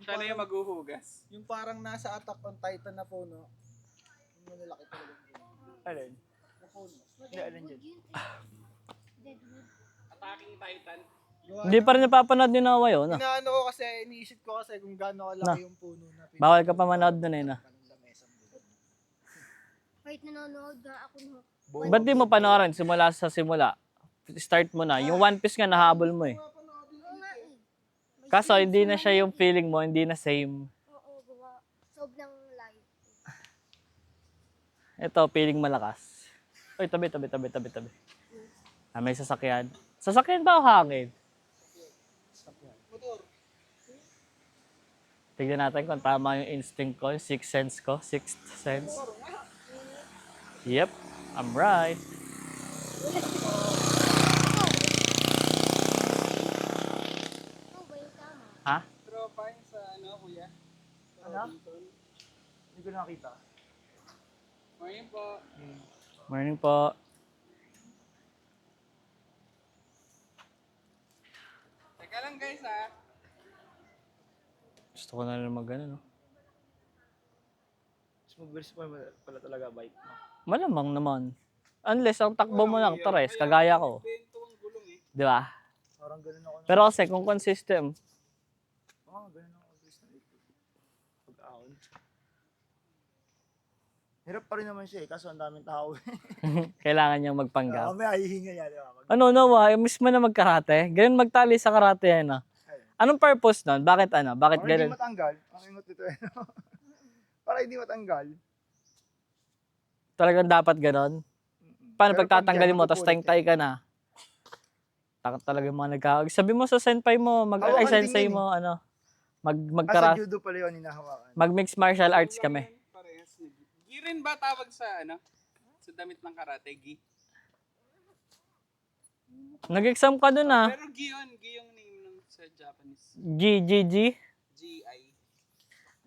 Siya na yung maghuhugas. Yung parang nasa Attack on Titan na puno. Yung malalaki talaga. Alin? Hindi, alin dyan. Deadwood. Attacking Titan. Hindi pa rin napapanood ni Noah yun. No? Inaano ko kasi, iniisip ko kasi kung gaano kalaki yung puno na Bawal ka pa manood dun eh. No? Kahit nanonood na ako no. Ba't di mo panoorin simula sa simula? Start mo na. Yung One Piece nga nahabol mo eh. Oo nga eh. Kaso hindi na siya yung feeling mo, hindi na same. Oo, gawa. Sobrang light. Ito, feeling malakas. Uy, tabi. May sasakyan. Sasakyan ba o hangin? Tignan natin kung tama yung instinct ko, yung sixth sense ko. Sixth sense. Yep, I'm right. Ikaw ba yung tama? Ha? Tropa yun sa ano, kuya? Ano? Hindi ko nakita. Ngayon po. Morning po. Teka lang guys ha. Gusto ko na rin mag-ano, no? Mas mabilis pa pala talaga bike mo. Malamang naman. Unless ang takbo mo ng tres, kagaya ko. Bento ang gulong eh. Di ba? Parang ganun ako. Pero kasi kung consistent, Ganun ako mabilis na ito. Pag-ahon. Hirap pa rin naman siya eh, kaso ang daming tao eh. kailangan niyang magpanggap. May ahihinga yan, di ba? Ano, Noah, miss mo na magkarate? Ganun magtali sa karate yan, ah. Anong purpose nun? Bakit ano? Bakit Para hindi ganun? matanggal. Ang ingot ito eh. Para hindi matanggal. Talagang dapat ganun? Paano Pero pag tatanggalin mo, pag tapos yan, tayng-tay ka na? Takot talaga yung mga nagkakag. Sabi mo sa senpai mo, Hawakan ay din sensei yun eh. mo, ano, Sa judo pala yun, hinahawakan. mag-mixed martial arts kami. Parehas na gi. Gi rin ba tawag sa ano? Sa damit ng karate, gi? Nag-exam ka dun, ah. Pero gi yung name ng sa Japanese. GGG. G-I.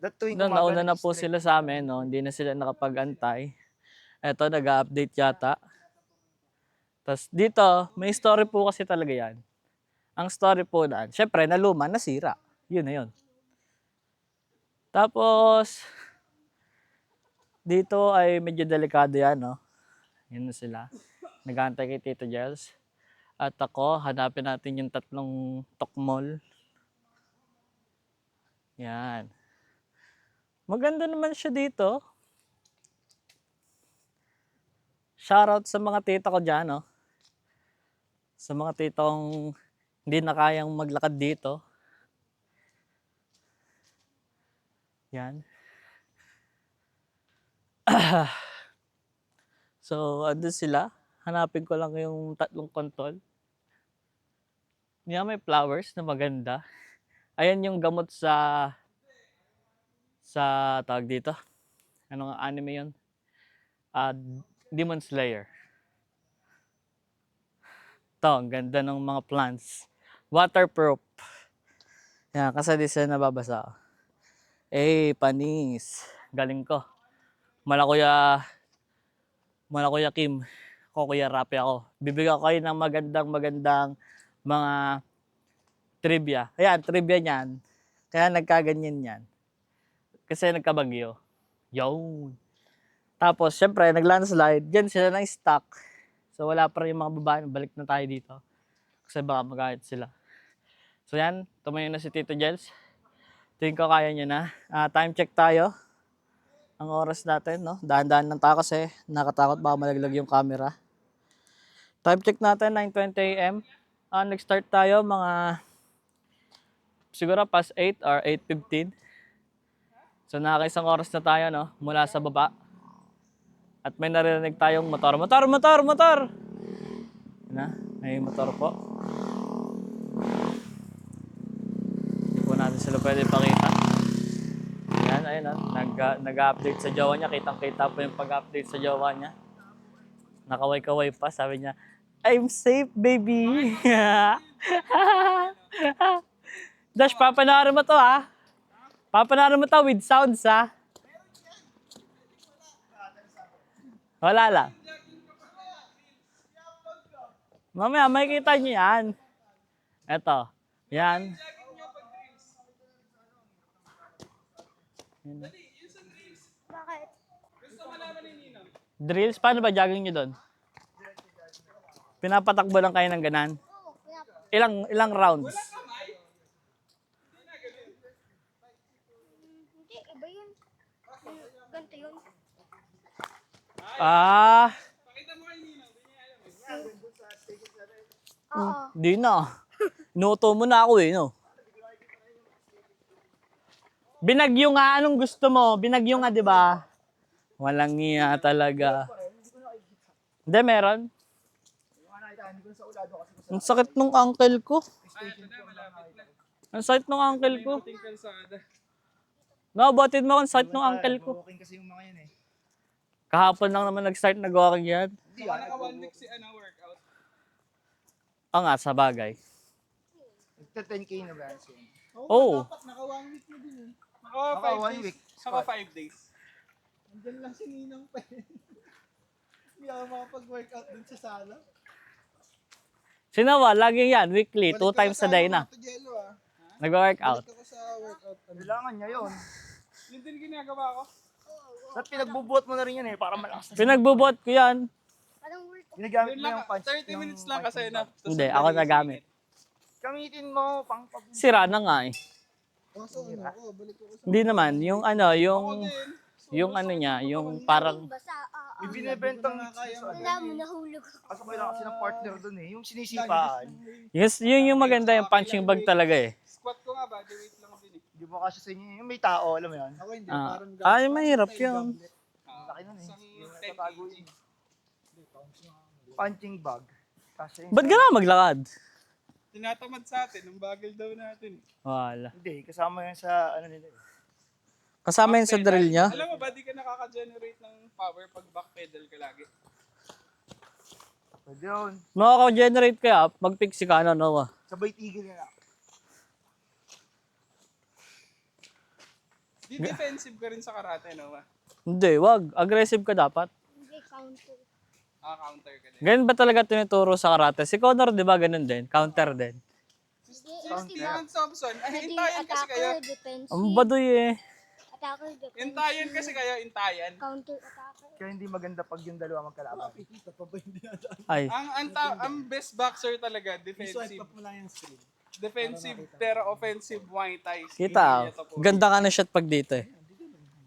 That tuwing No, umaga, nauna na po nag-stretch sila sa amin, no? Hindi na sila nakapag-antay. Eto, nag-update yata. Tapos dito, may story po kasi talaga yan. Ang story po na, syempre, naluma, nasira. Yun na yun. Tapos, dito ay medyo delikado yan, no? Yun na sila. Nag-aantay kay Tito Gels. At ako, hanapin natin yung tatlong tokmol. Yan. Maganda naman siya dito. Shoutout sa mga tita ko dyan, no? Sa mga titong hindi na kayang maglakad dito. Yan. So, andun sila. Hanapin ko lang yung tatlong kontol. Niya may flowers na maganda. Ayan yung gamot sa tawag dito. Anong anime yun? Demon Slayer. Ito, ang ganda ng mga plants. Waterproof. Yan, kasi di sila nababasa. Panis. Galing ko. Malakuya Kim. Kuya Rapi ako. Bibigyan ko kayo ng magandang mga trivia. Ayan, trivia niyan. Kaya nagkaganyan yan. Kasi nagkabagyo. Yun. Tapos, syempre, nag-landslide. Diyan sila ng stock. So, wala pa rin yung mga babae. Balik na tayo dito. Kasi baka magayat sila. So, yan. Tumayo na si Tito Gels. Tingin ko kaya nyo na. Time check tayo. Ang oras natin, no? Dahan-dahan lang tayo kasi nakatakot baka malaglag yung camera. Time check natin, 9:20 a.m. Nag-start tayo mga siguro past 8 or 8:15. So, nakakaisang oras na tayo, no? Mula sa baba. At may narinig tayong motor. Na, may motor po. Hindi po natin sila pwede pakita. Yan, ayun, nag-update sa jowa niya. Kitang-kita po yung pag-update sa jowa niya. Nakaway-kaway pa. Sabi niya, I'm safe, baby. Dash, papanoorin mo to, ha? Papanoorin mo to with sounds, ha? Wala lang. Mamaya, makikita niyo yan. Eto. Yan. Bakit? Drills? Paano ba jogging niyo doon? Pinapatakbo lang kayo ng ganan? Oo, Ilang rounds? hindi, iba yun. Ganito yun. Oo. Di na. Inuto mo na ako eh, no? Binagyo nga, anong gusto mo? Binagyo nga, di ba? Walang iya talaga. Hindi, meron. Ang sakit nung ankle ko. Ang sakit nung ankle ko. Puting kalsada. Nakabatid mo akong start ng uncle ko. Walking kasi yung mga yan eh. Kahapon lang naman nag-start nag-walking yan. Hindi Saka naka 1 week si workout. Oo nga, sa bagay. Nagta-10K na ba? Oo. Dapat naka 1 week na din eh. Naka Naka 5 1 days. week. Saka 5 days. Andyan lang si Ninang pa eh. Hindi ako makapag-workout dun sa sala. Sinawa, lagi yan, weekly, 2 times a day na. Jello ah. Nag-workout. Balik ako sa workout. Kailangan niya yun. Yun din ginagawa ko. At pinagbubuhat mo na rin yan eh, para malakas na. Pinagbubuhat ko yan. Parang workout. Ginagamit Yun mo lang, yung punch. 30 minutes lang kasi na. Hindi, ako nagamit. Gamitin mo, pang Sira na nga eh. Kaso ano ako, balik ako sa... Hindi naman, yung ano, yung ano niya, yung parang, Basa, May binibentang wala mo nahulog. kaso kailangan kasi ng partner dun eh. Yung sinisipaan. yes, yun yung maganda, yung punching bag talaga eh. Squat ko nga, body weight lang din eh. Hindi mo kasi sa inyo. Yung may tao, alam mo yan. Ako hindi, Ah, parang... ay, mahirap yun. Ang laki nun eh. Isang Yung 10 natatago kg. yun. Punching bag. Kasi Ba't ka na maglakad? Tinatamad sa atin, ang bagal daw natin. Wala. hindi, kasama yan sa ano nila eh. Kasama yun sa drill niya? Alam mo ba, di ka nakaka-generate ng power pag back pedal ka lagi. Pwede yun. Makaka-generate kaya, mag-pixie ka na, Noah. Sabay tigil nila. Di defensive ka rin sa karate, no? Hindi, wag. Aggressive ka dapat. Hindi, counter. Counter ka din. Ganun ba talaga tinuturo sa karate? Si Connor, di ba ganun din? Counter din. Si Steven Thompson, ay, Naging intayan kasi kayo. attacker, defensive. Ang baduy eh. Attacker, defensive. Intayan kasi kayo, intayan. Counter attacker. Kaya hindi maganda pag yung dalawa magkalaban. Kita pa ba hindi na daan? Ay. Ang best boxer talaga, Swipe defensive. up mo lang yung screen. Defensive pero offensive Muay Thai. Kita, ganda ka na shot pag dito eh.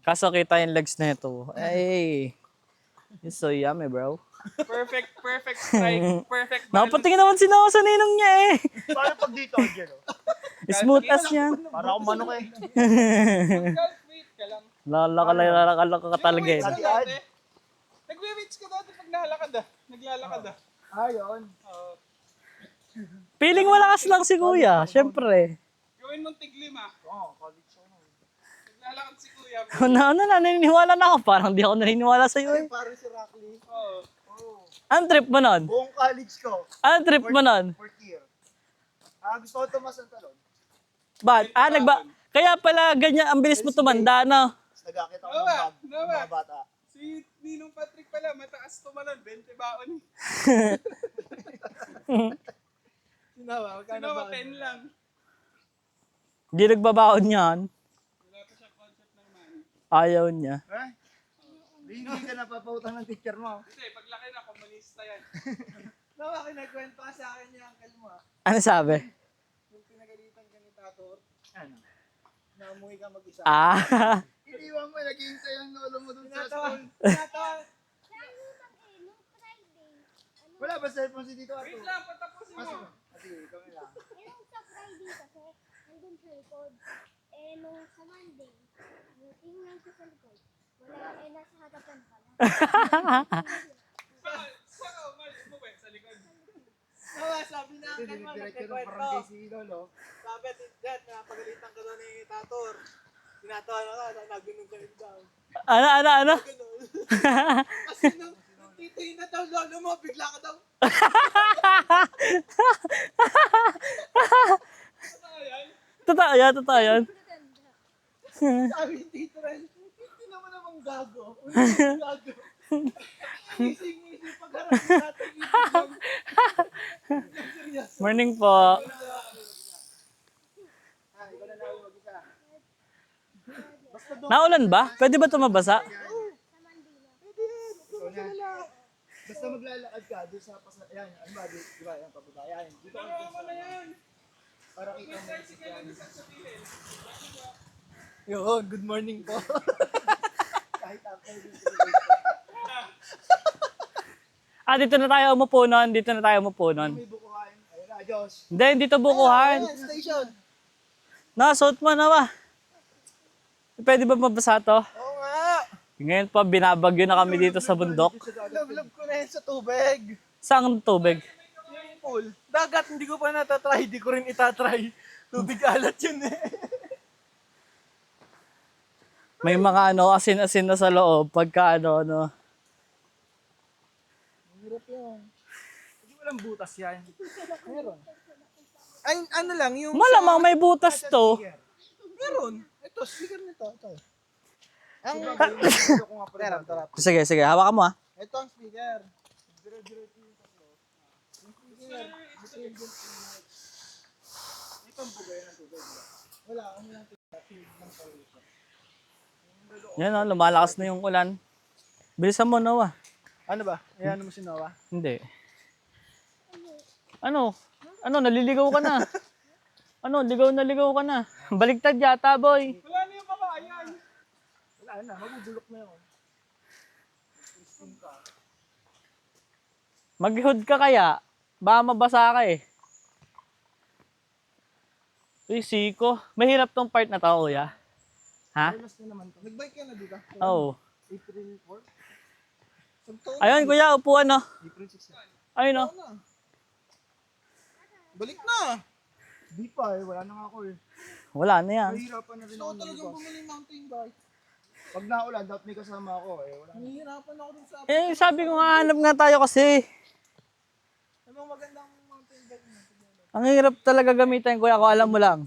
Kaso kita yung legs na ito. Ay. It's so yummy, bro. Perfect strike, perfect balance. Nakapatingin naman si Noah sa ninong niya eh. Paano pag dito, Angelo? Smooth as yan. Para akong manok eh. Golf weight ka lang. Lalaka ka talaga eh. Weights ka dati. Nagwe-weights ka dati pag nahalakad ah. Naglalakad ah. Ayun. Oo. Feeling malakas lang si kuya, syempre. Gawin mong tig-5. Oo, college ako. Naglalakad si kuya. Ano na, naniniwala na ako. Parang di ako naniniwala sa iyo eh. Parang si Rocky. Oo. Anong trip mo nun? Buong college ko, Anong trip mo nun? fourth year. Gusto ko tumas ng talon. Ba't? Kaya pala ganyan, ang bilis mo tumanda, no? Tapos nagkakita ko ng Noah, bag ng Noah. mga bata. Si Ninong Patrick pala, mataas tumalon. 20 baon. Sinawa, magkano Sino ba? 10 lang. Hindi nagbabaon yan. Wala pa siya concept ng money. Ayaw niya. Eh? Hindi ka napapautang ng teacher mo. Kasi paglaki na, komunista yan. Nawa, kinagkwento ka sa akin yung uncle mo ah. Ano sabi? Yung pinagalitan ka ni Tator, Ano? na umuwi ka mag-isa. Ah, Iniwan mo, naghihintay ang lolo mo dun sa Tinatawa, school. tinatawa. Nung Friday, Wala ba cellphone si Tito Ato? Wait lang, patapusin mo. Sige, ikaw na lang. nung sa Friday kasi, nandun sa likod. Nung sa Monday, nung tingnan ko sa likod, wala, nasa hadapan pala. Saka, umalis mo ba sa likod? Nawa, sabi na Kasi uncle mo, dinidiretso ng nagkikwento. barangay si Lolo. Sabi, dad, napagalitan ka daw ni Tator. Tinatawa na ka, nagunog ka rin daw. ano? Ganun. Kasi nung titihin na daw lolo mo, bigla ka daw. Totoo yan. Sabi ni Tito Ren, hindi naman namang gago. Unang gago. Ising-ising pagharap natin itigong. Seryoso. Morning po. Ikaw na lang mag-isa. Basta doon. Naulan ba? Pwede ba ito mabasa? Basta maglalakad ka doon sa pasal. Ayan, ano ba? Di ba? Ayan, pababa. Ayan. Dito ka Tama na yan. para kita mo. Yun, good morning po. Kahit after dito. Dito na tayo umupo nun. Dito na tayo umupo nun. May bukuhan. Ayun na, Diyos. Hindi, dito bukuhan. Ayan, station. Suot mo na ba? Pwede ba mabasa to? Oo nga. Ngayon pa, binabagyo na kami dito sa bundok. Love ko na yan sa tubig. Saan tubig? Yung pool. Dagat, hindi ko pa natatry. Hindi ko rin itatry. Tubig alat yun eh. May mga ano, asin-asin na sa loob pagka ano. Hirap yun. Hindi walang butas yan. Meron. Ay, ano lang, yung Malamang may butas to. meron. Ito, speaker nito. Ito. Ang Ito ko nga pala. tarap. Sige, hawakan mo ah. Ito ang speaker. Wala, ano lang. Yan oh, lumalakas na yung ulan. Bilisan mo, Noah. Ano ba? Ayan mo si Noah. Hindi. Ano? Naliligaw ka na. Ligaw na ligaw ka na. Baligtad yata, boy. Wala na yung kabayan. Wala na, mabubulok na yun. Mag-hood ka kaya. Baka mabasa ka eh. Uy, siko. Mahirap tong part na to, kuya. Ha? Last na naman to. Nag-bike ka na dito? Oo. April 4? Sagto. Ayun, kuya, upuan no. April 6 na. Ayun no. na. Balik na. Di pa eh, wala na nga ako eh. Wala na yan. Nahihirapan na rin Gusto ako ko talagang mag-bus. bumili ng mountain bike. Pag naulan, dapat may kasama ako eh. Wala na. Nahihirapan ako dun sa... Eh, sabi ko nga, hanap nga tayo kasi. Anong magandang mountain bike mo? Ang hirap talaga gamitin, kuya, kung alam mo lang.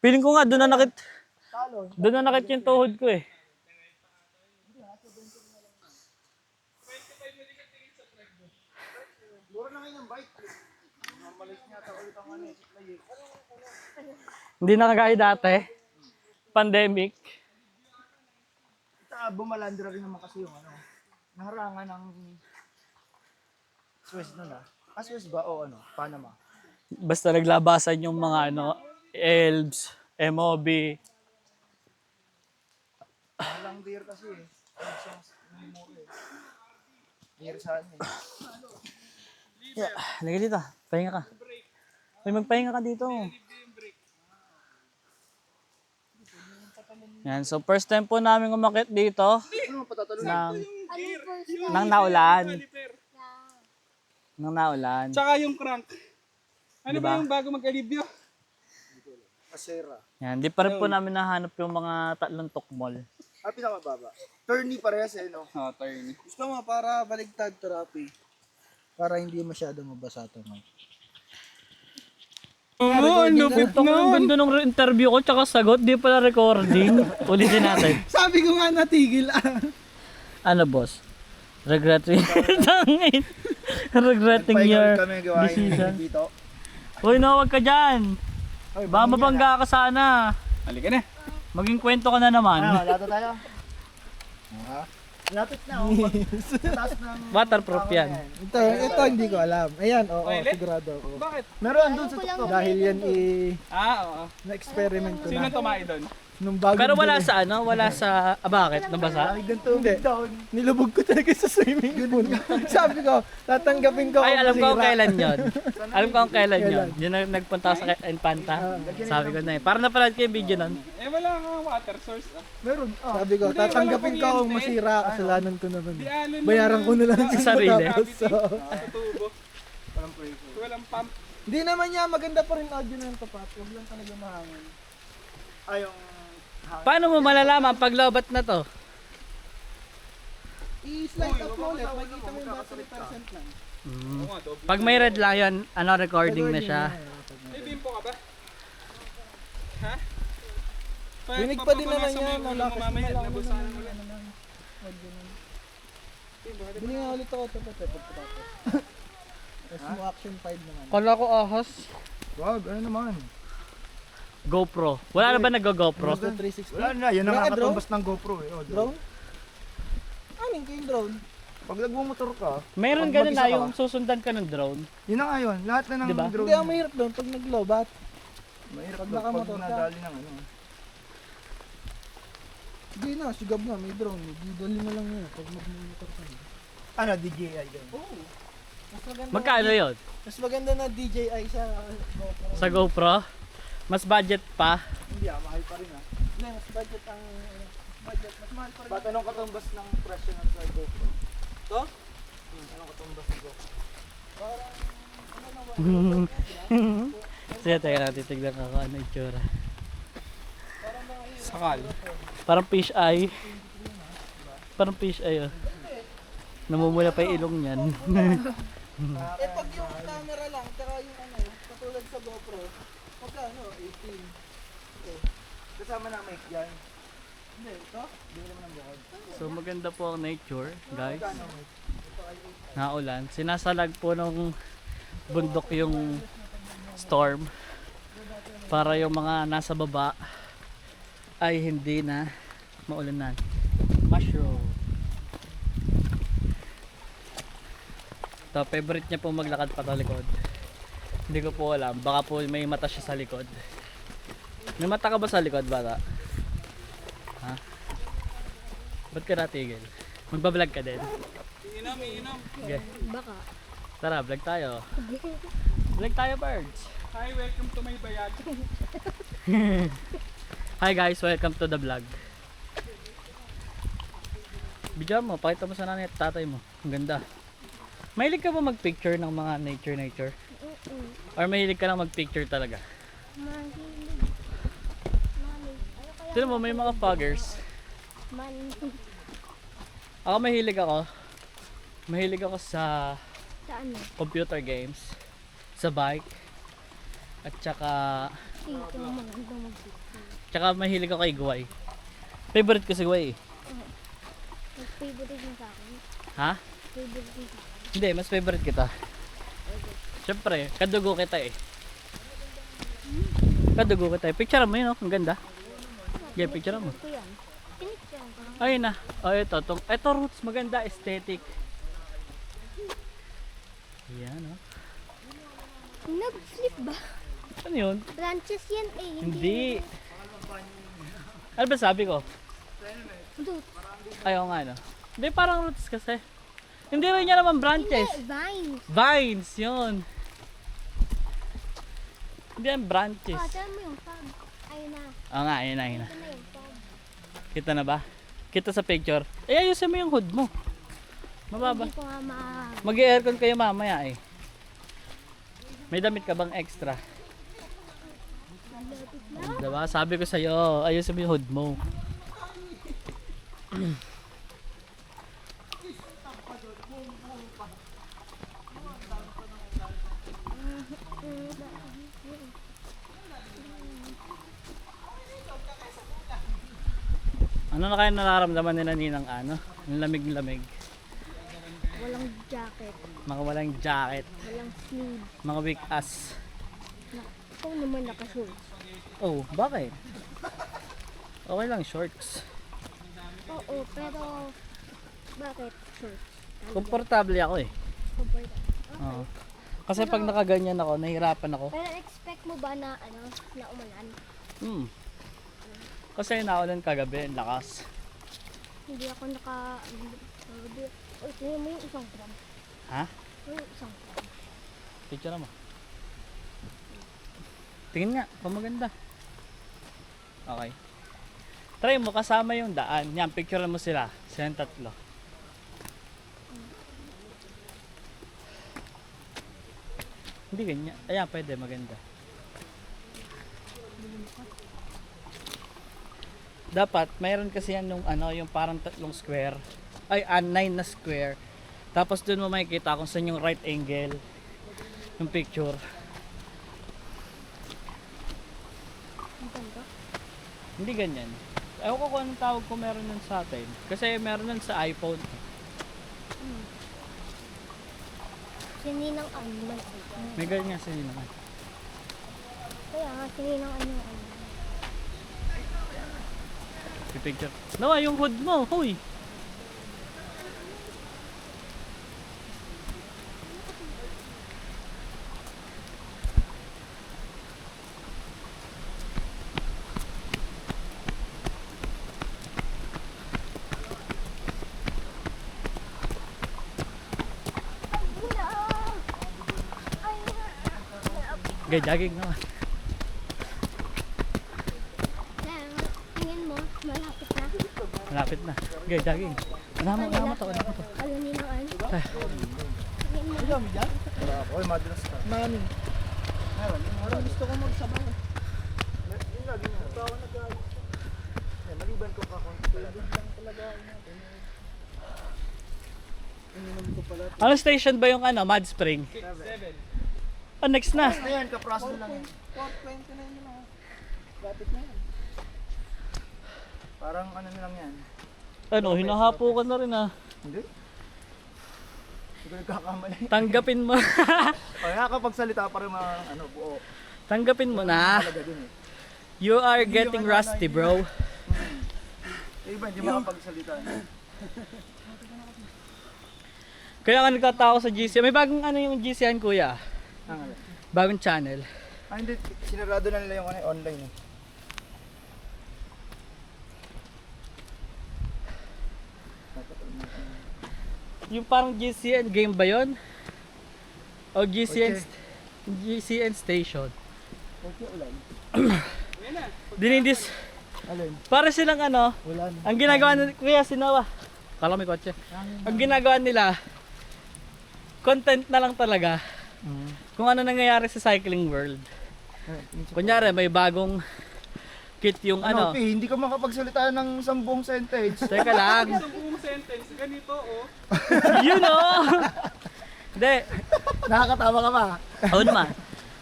Feeling ko nga, doon na nakit yung tuhod ko eh. Mura na ngayon ng bike. Normalize niya ata ulit ang ano eh. supply eh. Hindi na kagaya dati. Pandemic. Saka bumalandra rin naman kasi yung ano. Naharangan ng Suez nun ah. Suez ba o ano? Panama. Basta naglabasan yung mga ano, ELBS, MOB. Walang beer kasi eh. Beer saan eh. Halika dito, pahinga ka. Uy, magpahinga ka dito. Yan, so first time po namin umakit dito Ano mo patatalo? ng, Ano first ng naulan. Caliper. Ng naulan. Tsaka yung crank. Ano Diba? ba yung bago mag-alibyo? Asera. Yan, di pa rin po namin nahanap yung mga tatlong tukmol. Pinakamababa. Turny parehas eh no? Turn. Gusto mo para baligtad therapy. Para hindi masyado mabasa ito. Oo, lupit Ito ang ganda ng interview ko, tsaka sagot, di pala recording. Ulitin natin. Sabi ko nga natigil Ano, boss? Regretting regretting your kami gawain decision. dito. Uy, no, wag ka dyan. Baka mabangga ka sana. Halika na. Maging kwento ka na naman. Lato tayo. Lapit na oh. Taas ng Waterproof yan. Ito hindi ko alam. Ayan, oo, Toilet? sigurado ako. Bakit? meron doon sa tuktok. Dahil yan Oo. na-experiment ko Sino na. tumae doon? Nung bago Pero wala sa ano, wala sa... bakit? Nabasa? Hindi. Nilubog ko talaga sa swimming pool. Sabi ko, tatanggapin ko Ay, kung alam ko kung masira. kailan yun. Alam ko kung kailan yun. Yun ang nagpunta ako sa Infanta. Sabi ko na eh. Parang napanood ko yung video nun. Eh wala nga water source. Meron. Sabi ko, Hindi, tatanggapin ko walang kung masira. Kasalanan ko naman. Di alon Bayaran ko na lang Sa sarili. Tapos, Sa tubo. Walang pressure. Walang pump. Hindi naman niya maganda pa rin audio ng tapat. Huwag lang talaga mahangin. Ay yung Paano mo malalaman pag lobat na to? I-slide up mo ulit. Makikita mo yung battery percent lang. Oo nga, doble. Pag may red lang yun, ano, recording na siya. May bimpo ka ba? Ha? Rinig pa din naman papapamasa mo yan. yung ulo mo Malakas mamaya, malaman nabusahan naman mo yan. lang. Bili nga ulit ako. Tapos mo action 5 naman. Kala ko ahas. wag, ano naman. GoPro. Wala na ba nag-GoPro? Gusto 360. Wala na, yan ang Wala ka, nakakatumbas ng GoPro eh. Oh, Drone? Anin ko yung drone? Pag nagmumotor ka, Mayroon Pag ganun mag-isa na ka. yung susundan ka ng drone. yun na nga yun. Lahat na ng Diba? drone. Hindi ako mahirap doon pag naglobat. Mahirap Pag pag nakamotor ka. nadali ng ano. Hindi na, sigab na, may drone. Didali na lang yun pag magmumotor ka. Ano, DJI ganun. Oo. Mas maganda Magkano yun? Mas maganda na DJI sa GoPro. Sa GoPro? Mas budget pa. Hindi mahal pa rin Hindi, mas budget ang budget. Mas mahal pa rin. Ba't anong katumbas ng presyo ng sa GoPro? To? Anong katumbas ng GoPro? Sige, teka natin tignan ko kung ano itsura. Sakal. Parang fish eye. Parang fish eye, oh. Namumula pa yung ilong niyan. Eh, pag yung camera lang, tsaka yung ano, katulad sa GoPro, magkano? 18. Kasama na mic yan. Hindi, ito? So maganda po ang nature, guys. Naulan. Sinasalag po ng bundok yung storm para yung mga nasa baba ay hindi na maulanan. Mushroom. Ito, favorite niya po maglakad pa sa likod. Hindi ko po alam. Baka po may mata siya sa likod. May mata ka ba sa likod, bata? Ha? Ba't ka natigil? Magbablog ka din? Inom, inom. Okay. Baka. Tara, vlog tayo. Vlog tayo, birds. Hi, welcome to my bayag. Hi guys, welcome to the vlog. Video mo, pakita mo sa nanay at tatay mo. Ang ganda. Mahilig ka ba mag-picture ng mga nature? Or mahilig ka lang mag-picture talaga? Mahilig. Mami. Ano kaya? Tignan mo, may mga foggers. Ako mahilig ako. Mahilig ako sa Sa ano? computer games, sa bike, at saka Ito, magandang mag-picture. tsaka mahilig ako kay Guay. Favorite ko si Guay. Mag-favorite mo sa akin. Ha? Favorite mo sa akin. Hindi, mas favorite kita. Siyempre, kadugo kita eh. Kadugo kita eh. Picture mo yun, oh. Ang ganda. Yeah, picture mo. Ito yan. Pinicture ko lang. Ayun na. Oh, ito roots, maganda, aesthetic. Yan, oh. Nag-flip ba? Ano yun? Branches yan eh. Hindi. Ano ba sabi ko? Dude, Ayaw nga, no? Hindi, parang roots kasi. Hindi rin niya naman branches. vines. Vines, yun. Hindi yan branches. Oh, tell mo yung fog. Ayun na. Oo nga, ayun na, ayun na. Ito na yung fog. Kita na ba? Kita sa picture. Eh, ayusin mo yung hood mo. Mababa. Hindi ko nga Mag-aircon kayo mamaya eh. May damit ka bang extra? Diba? Sabi ko sa'yo, ayusin mo yung hood mo. Ano na kaya nararamdaman nila Ninang ano? Yung lamig-lamig. Walang jacket. Mga walang jacket. Walang sleeve. Mga weak ass. Ikaw naman naka-shorts. Oh, bakit? Okay lang, shorts. Oo, pero bakit shorts? Komportable ako eh. Comfortable. Oo. Kasi pag nakaganyan ako, nahihirapan ako. Pero expect mo ba na na umulan? Hmm. Kasi naulan kagabi, ang lakas. Hindi ako tingnan mo yung isang gram. Ha? Yung isang gram. Picture mo. Tingin nga, pamaganda. Okay. Try mo, kasama yung daan. Yan, picture mo sila. Silang tatlo. Hindi ganyan. Ayan, pwede, maganda. Dapat, mayroon kasi yan yung, yung parang tatlong square. Ay, 9 na square. Tapos dun mo makikita kung saan yung right angle. Yung picture. Ang ganda. Hindi ganyan. Ewan ko kung anong tawag ko meron nun sa atin. Kasi meron nun sa iPhone. Sininang naman. May ganyan sila naman. Kaya nga, sininang I-picture. No, yung hood mo. Huy. Okay, jogging naman. Tingin mo, malapit na. Malapit na. Okay, jogging. Ano mo to? Alam niyo na ano? Tingin mo. Alam mo dyan? Wala ako. Oy, madulas ka. Mami. Meron. Parang gusto ko magsabaw. Yun lagi mo. Ito ako Maliban ko kakunti pala. Ano station ba yung ano, Mud Spring? 7. Oh, next na. Ayan, kapraso na lang yan. 420 na yun na. Lapit na yan. Parang ano na lang yan. Ano, hinahapo ka na rin ah. Hindi. Hindi ko nagkakamali. Tanggapin mo. Kaya kapag salita pa rin mga ano, buo. Tanggapin mo na. Talaga din eh. You are getting rusty, bro. Eh, iba, hindi makapagsalita. Kaya nga nagtatao sa GC. May bagong ano yung GCN, kuya? Ang ano? Bagong channel. Ah, hindi. Sinarado na nila yung ano, online eh. Yung parang GCN game ba yun? O GCN, Okay. GCN station. Okay, ulan. Dinidis. Alin? Para silang ano, Ulan. ang ginagawa ni Kuya Sinawa. Kala may kotse. Ang ginagawa nila, content na lang talaga. Kung ano nangyayari sa cycling world. Kunyari, may bagong kit yung Ano, ano. P, hindi ka makapagsalita ng 10 sentence. Teka lang. Isang buong sentence, ganito oh. Yun o! Hindi. Nakakatawa ka ba? Oo naman.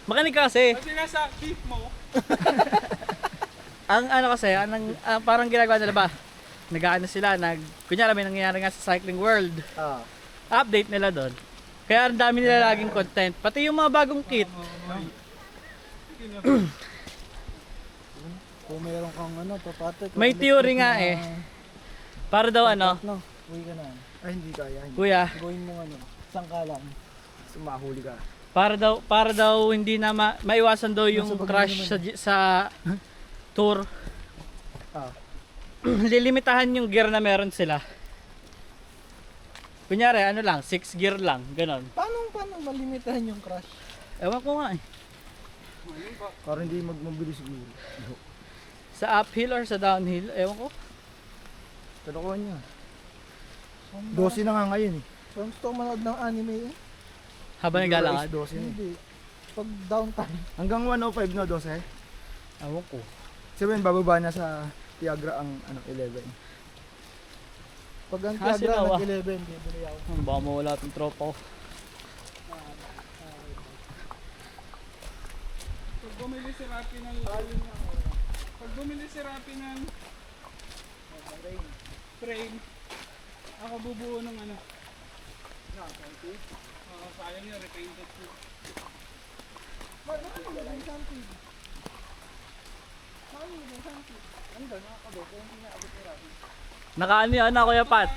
Makinig ka kasi. Kasi nga sa beef mo, Ang ano kasi, ang parang ginagawa nila ba? Nag-ano sila, kunyari may nangyayari nga sa cycling world. Ah. Update nila doon. Kaya ang dami nila laging content. Pati yung mga bagong kit. Kung meron kang ano, papato. May theory nga eh. Para daw ano, No, uwi ka na. Ay, hindi kaya. Hindi. kuya, Gawin mo ano, isang kalang. Sumahuli ka. para daw hindi na maiwasan daw yung crash sa tour. Ah. Lilimitahan yung gear na meron sila. Kunyari, ano lang, 6 gear lang, ganon. Paano malimitahan yung crash? Ewan ko nga eh. Para hindi magmabilis siguro. Sa uphill or sa downhill, ewan ko. Talokohan niya. 12 na nga ngayon eh. Kung gusto ko manood ng anime eh. Habang naglalakad. 12 na eh. Hindi. Pag downtime. Hanggang 105 na 12. Ewan ko. Sabihin, bababa na sa Tiagra ang ano, 11. Pag ang Ah, Tiagra sinawa. nag-11, bibili ako. Baka mawala itong tropa ko. pag bumili si Rapi ng frame, ako bubuo ng ano. Sayang yun, repainted ko. Naka ano yun, Kuya Pat?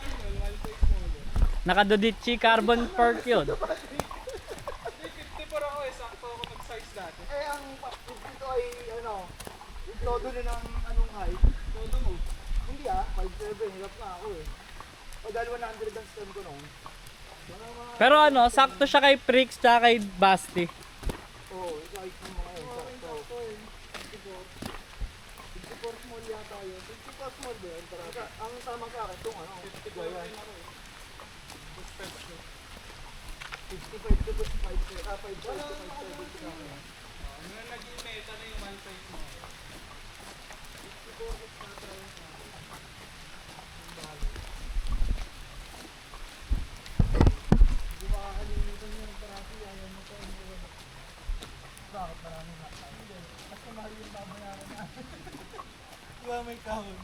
Naka Dodici Carbon Perk yun. 54 ako eh, sakto ako mag-size dati. Eh, ang dito ay ano, todo na ng anong height. Todo mo. Hindi ah, 5'7", hirap na ako eh. O dahil 100 ang stem ko noon. Pero ano, sakto siya kay Prix tsaka kay Basti. Oo, yung height ng mga yun. Sakto. 54 small yata yun. 54 small ba yun? Ang tama sa akin, itong ano, 54 yan. 65 to 5'7". Nung naging meta na yung one size mo. Diba may kahon?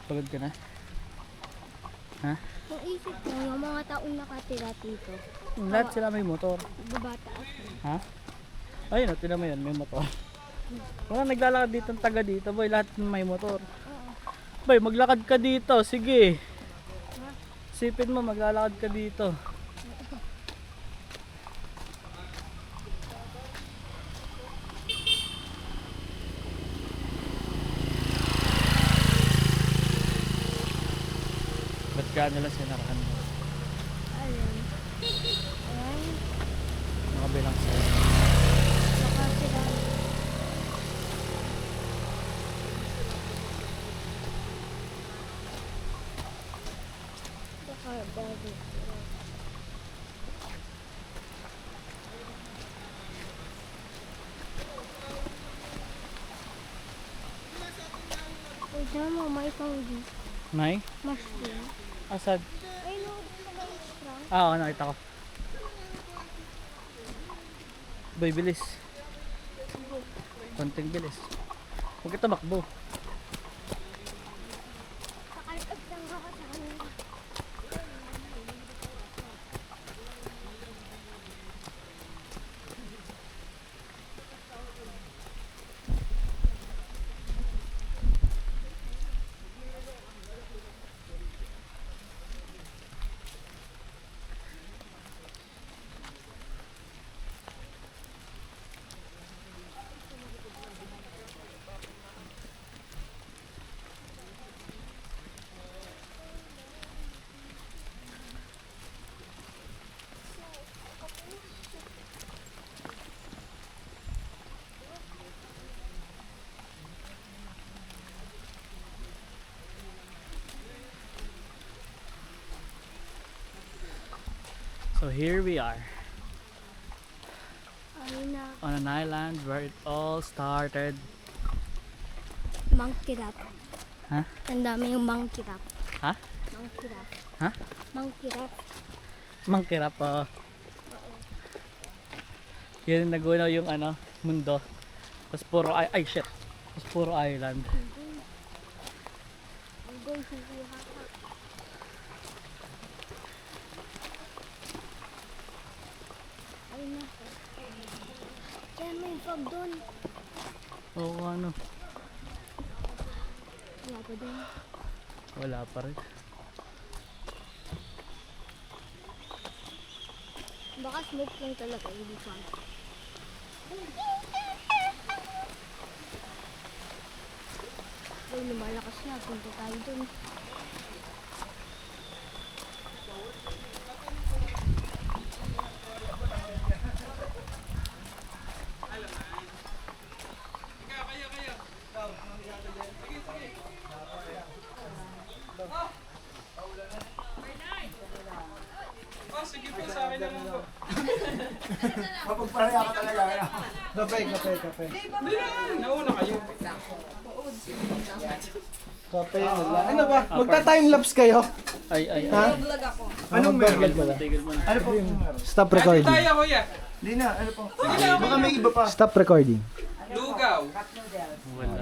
Pagod ka na? Kung isip mo, yung mga taong nakatira dito, Lahat sila may motor. babata ako. Ha? Ayun, tinan mo yun, may motor. Wala naglalakad dito ang taga dito, boy. Lahat may motor. Boy, maglakad ka dito. Sige. Sipin mo, maglalakad ka dito. Ba't ka nila sinarahan mo? Ayun. Ayan. Nakabilang sa'yo. Nakatira. Ay, bago. Uy, dyan mo, may panggi. May? Mushroom. Asad? Ay, no, sa may strong. Oo, nakita ko. Boy, bilis. Konting bilis. Huwag kita makbo. Pakalpag lang ako sa kanila. So here we are Ay na, on an island where it all started. mangkirap. Ha? Ang dami yung mangkirap. Ha? Mangkirap. Ha? Mangkirap. Mangkirap po. Yun nagunaw yung ano, mundo. Tapos puro ay shit. Tapos puro island. Ang goy, hindi haka. Ay na. Kaya may fog doon. Oo ano, Wala pa doon. wala pa rin. Baka smoke lang talaga, hindi fog. Uy, lumalakas na. Punta tayo doon. Oh, sige po, sa akin na lang po. Mapagpareha ka talaga. Kape, kape, kape. Hindi na, nauna kayo. Kape, wala. Ano ba? Magta-timelapse kayo? Ay. Ha? Anong meron? Tigil mo na. Ano po? Stop Ate recording. tayo, kuya. Hindi na, ano po? Sige na, Baka may iba pa. Stop recording. Lugaw. Wala.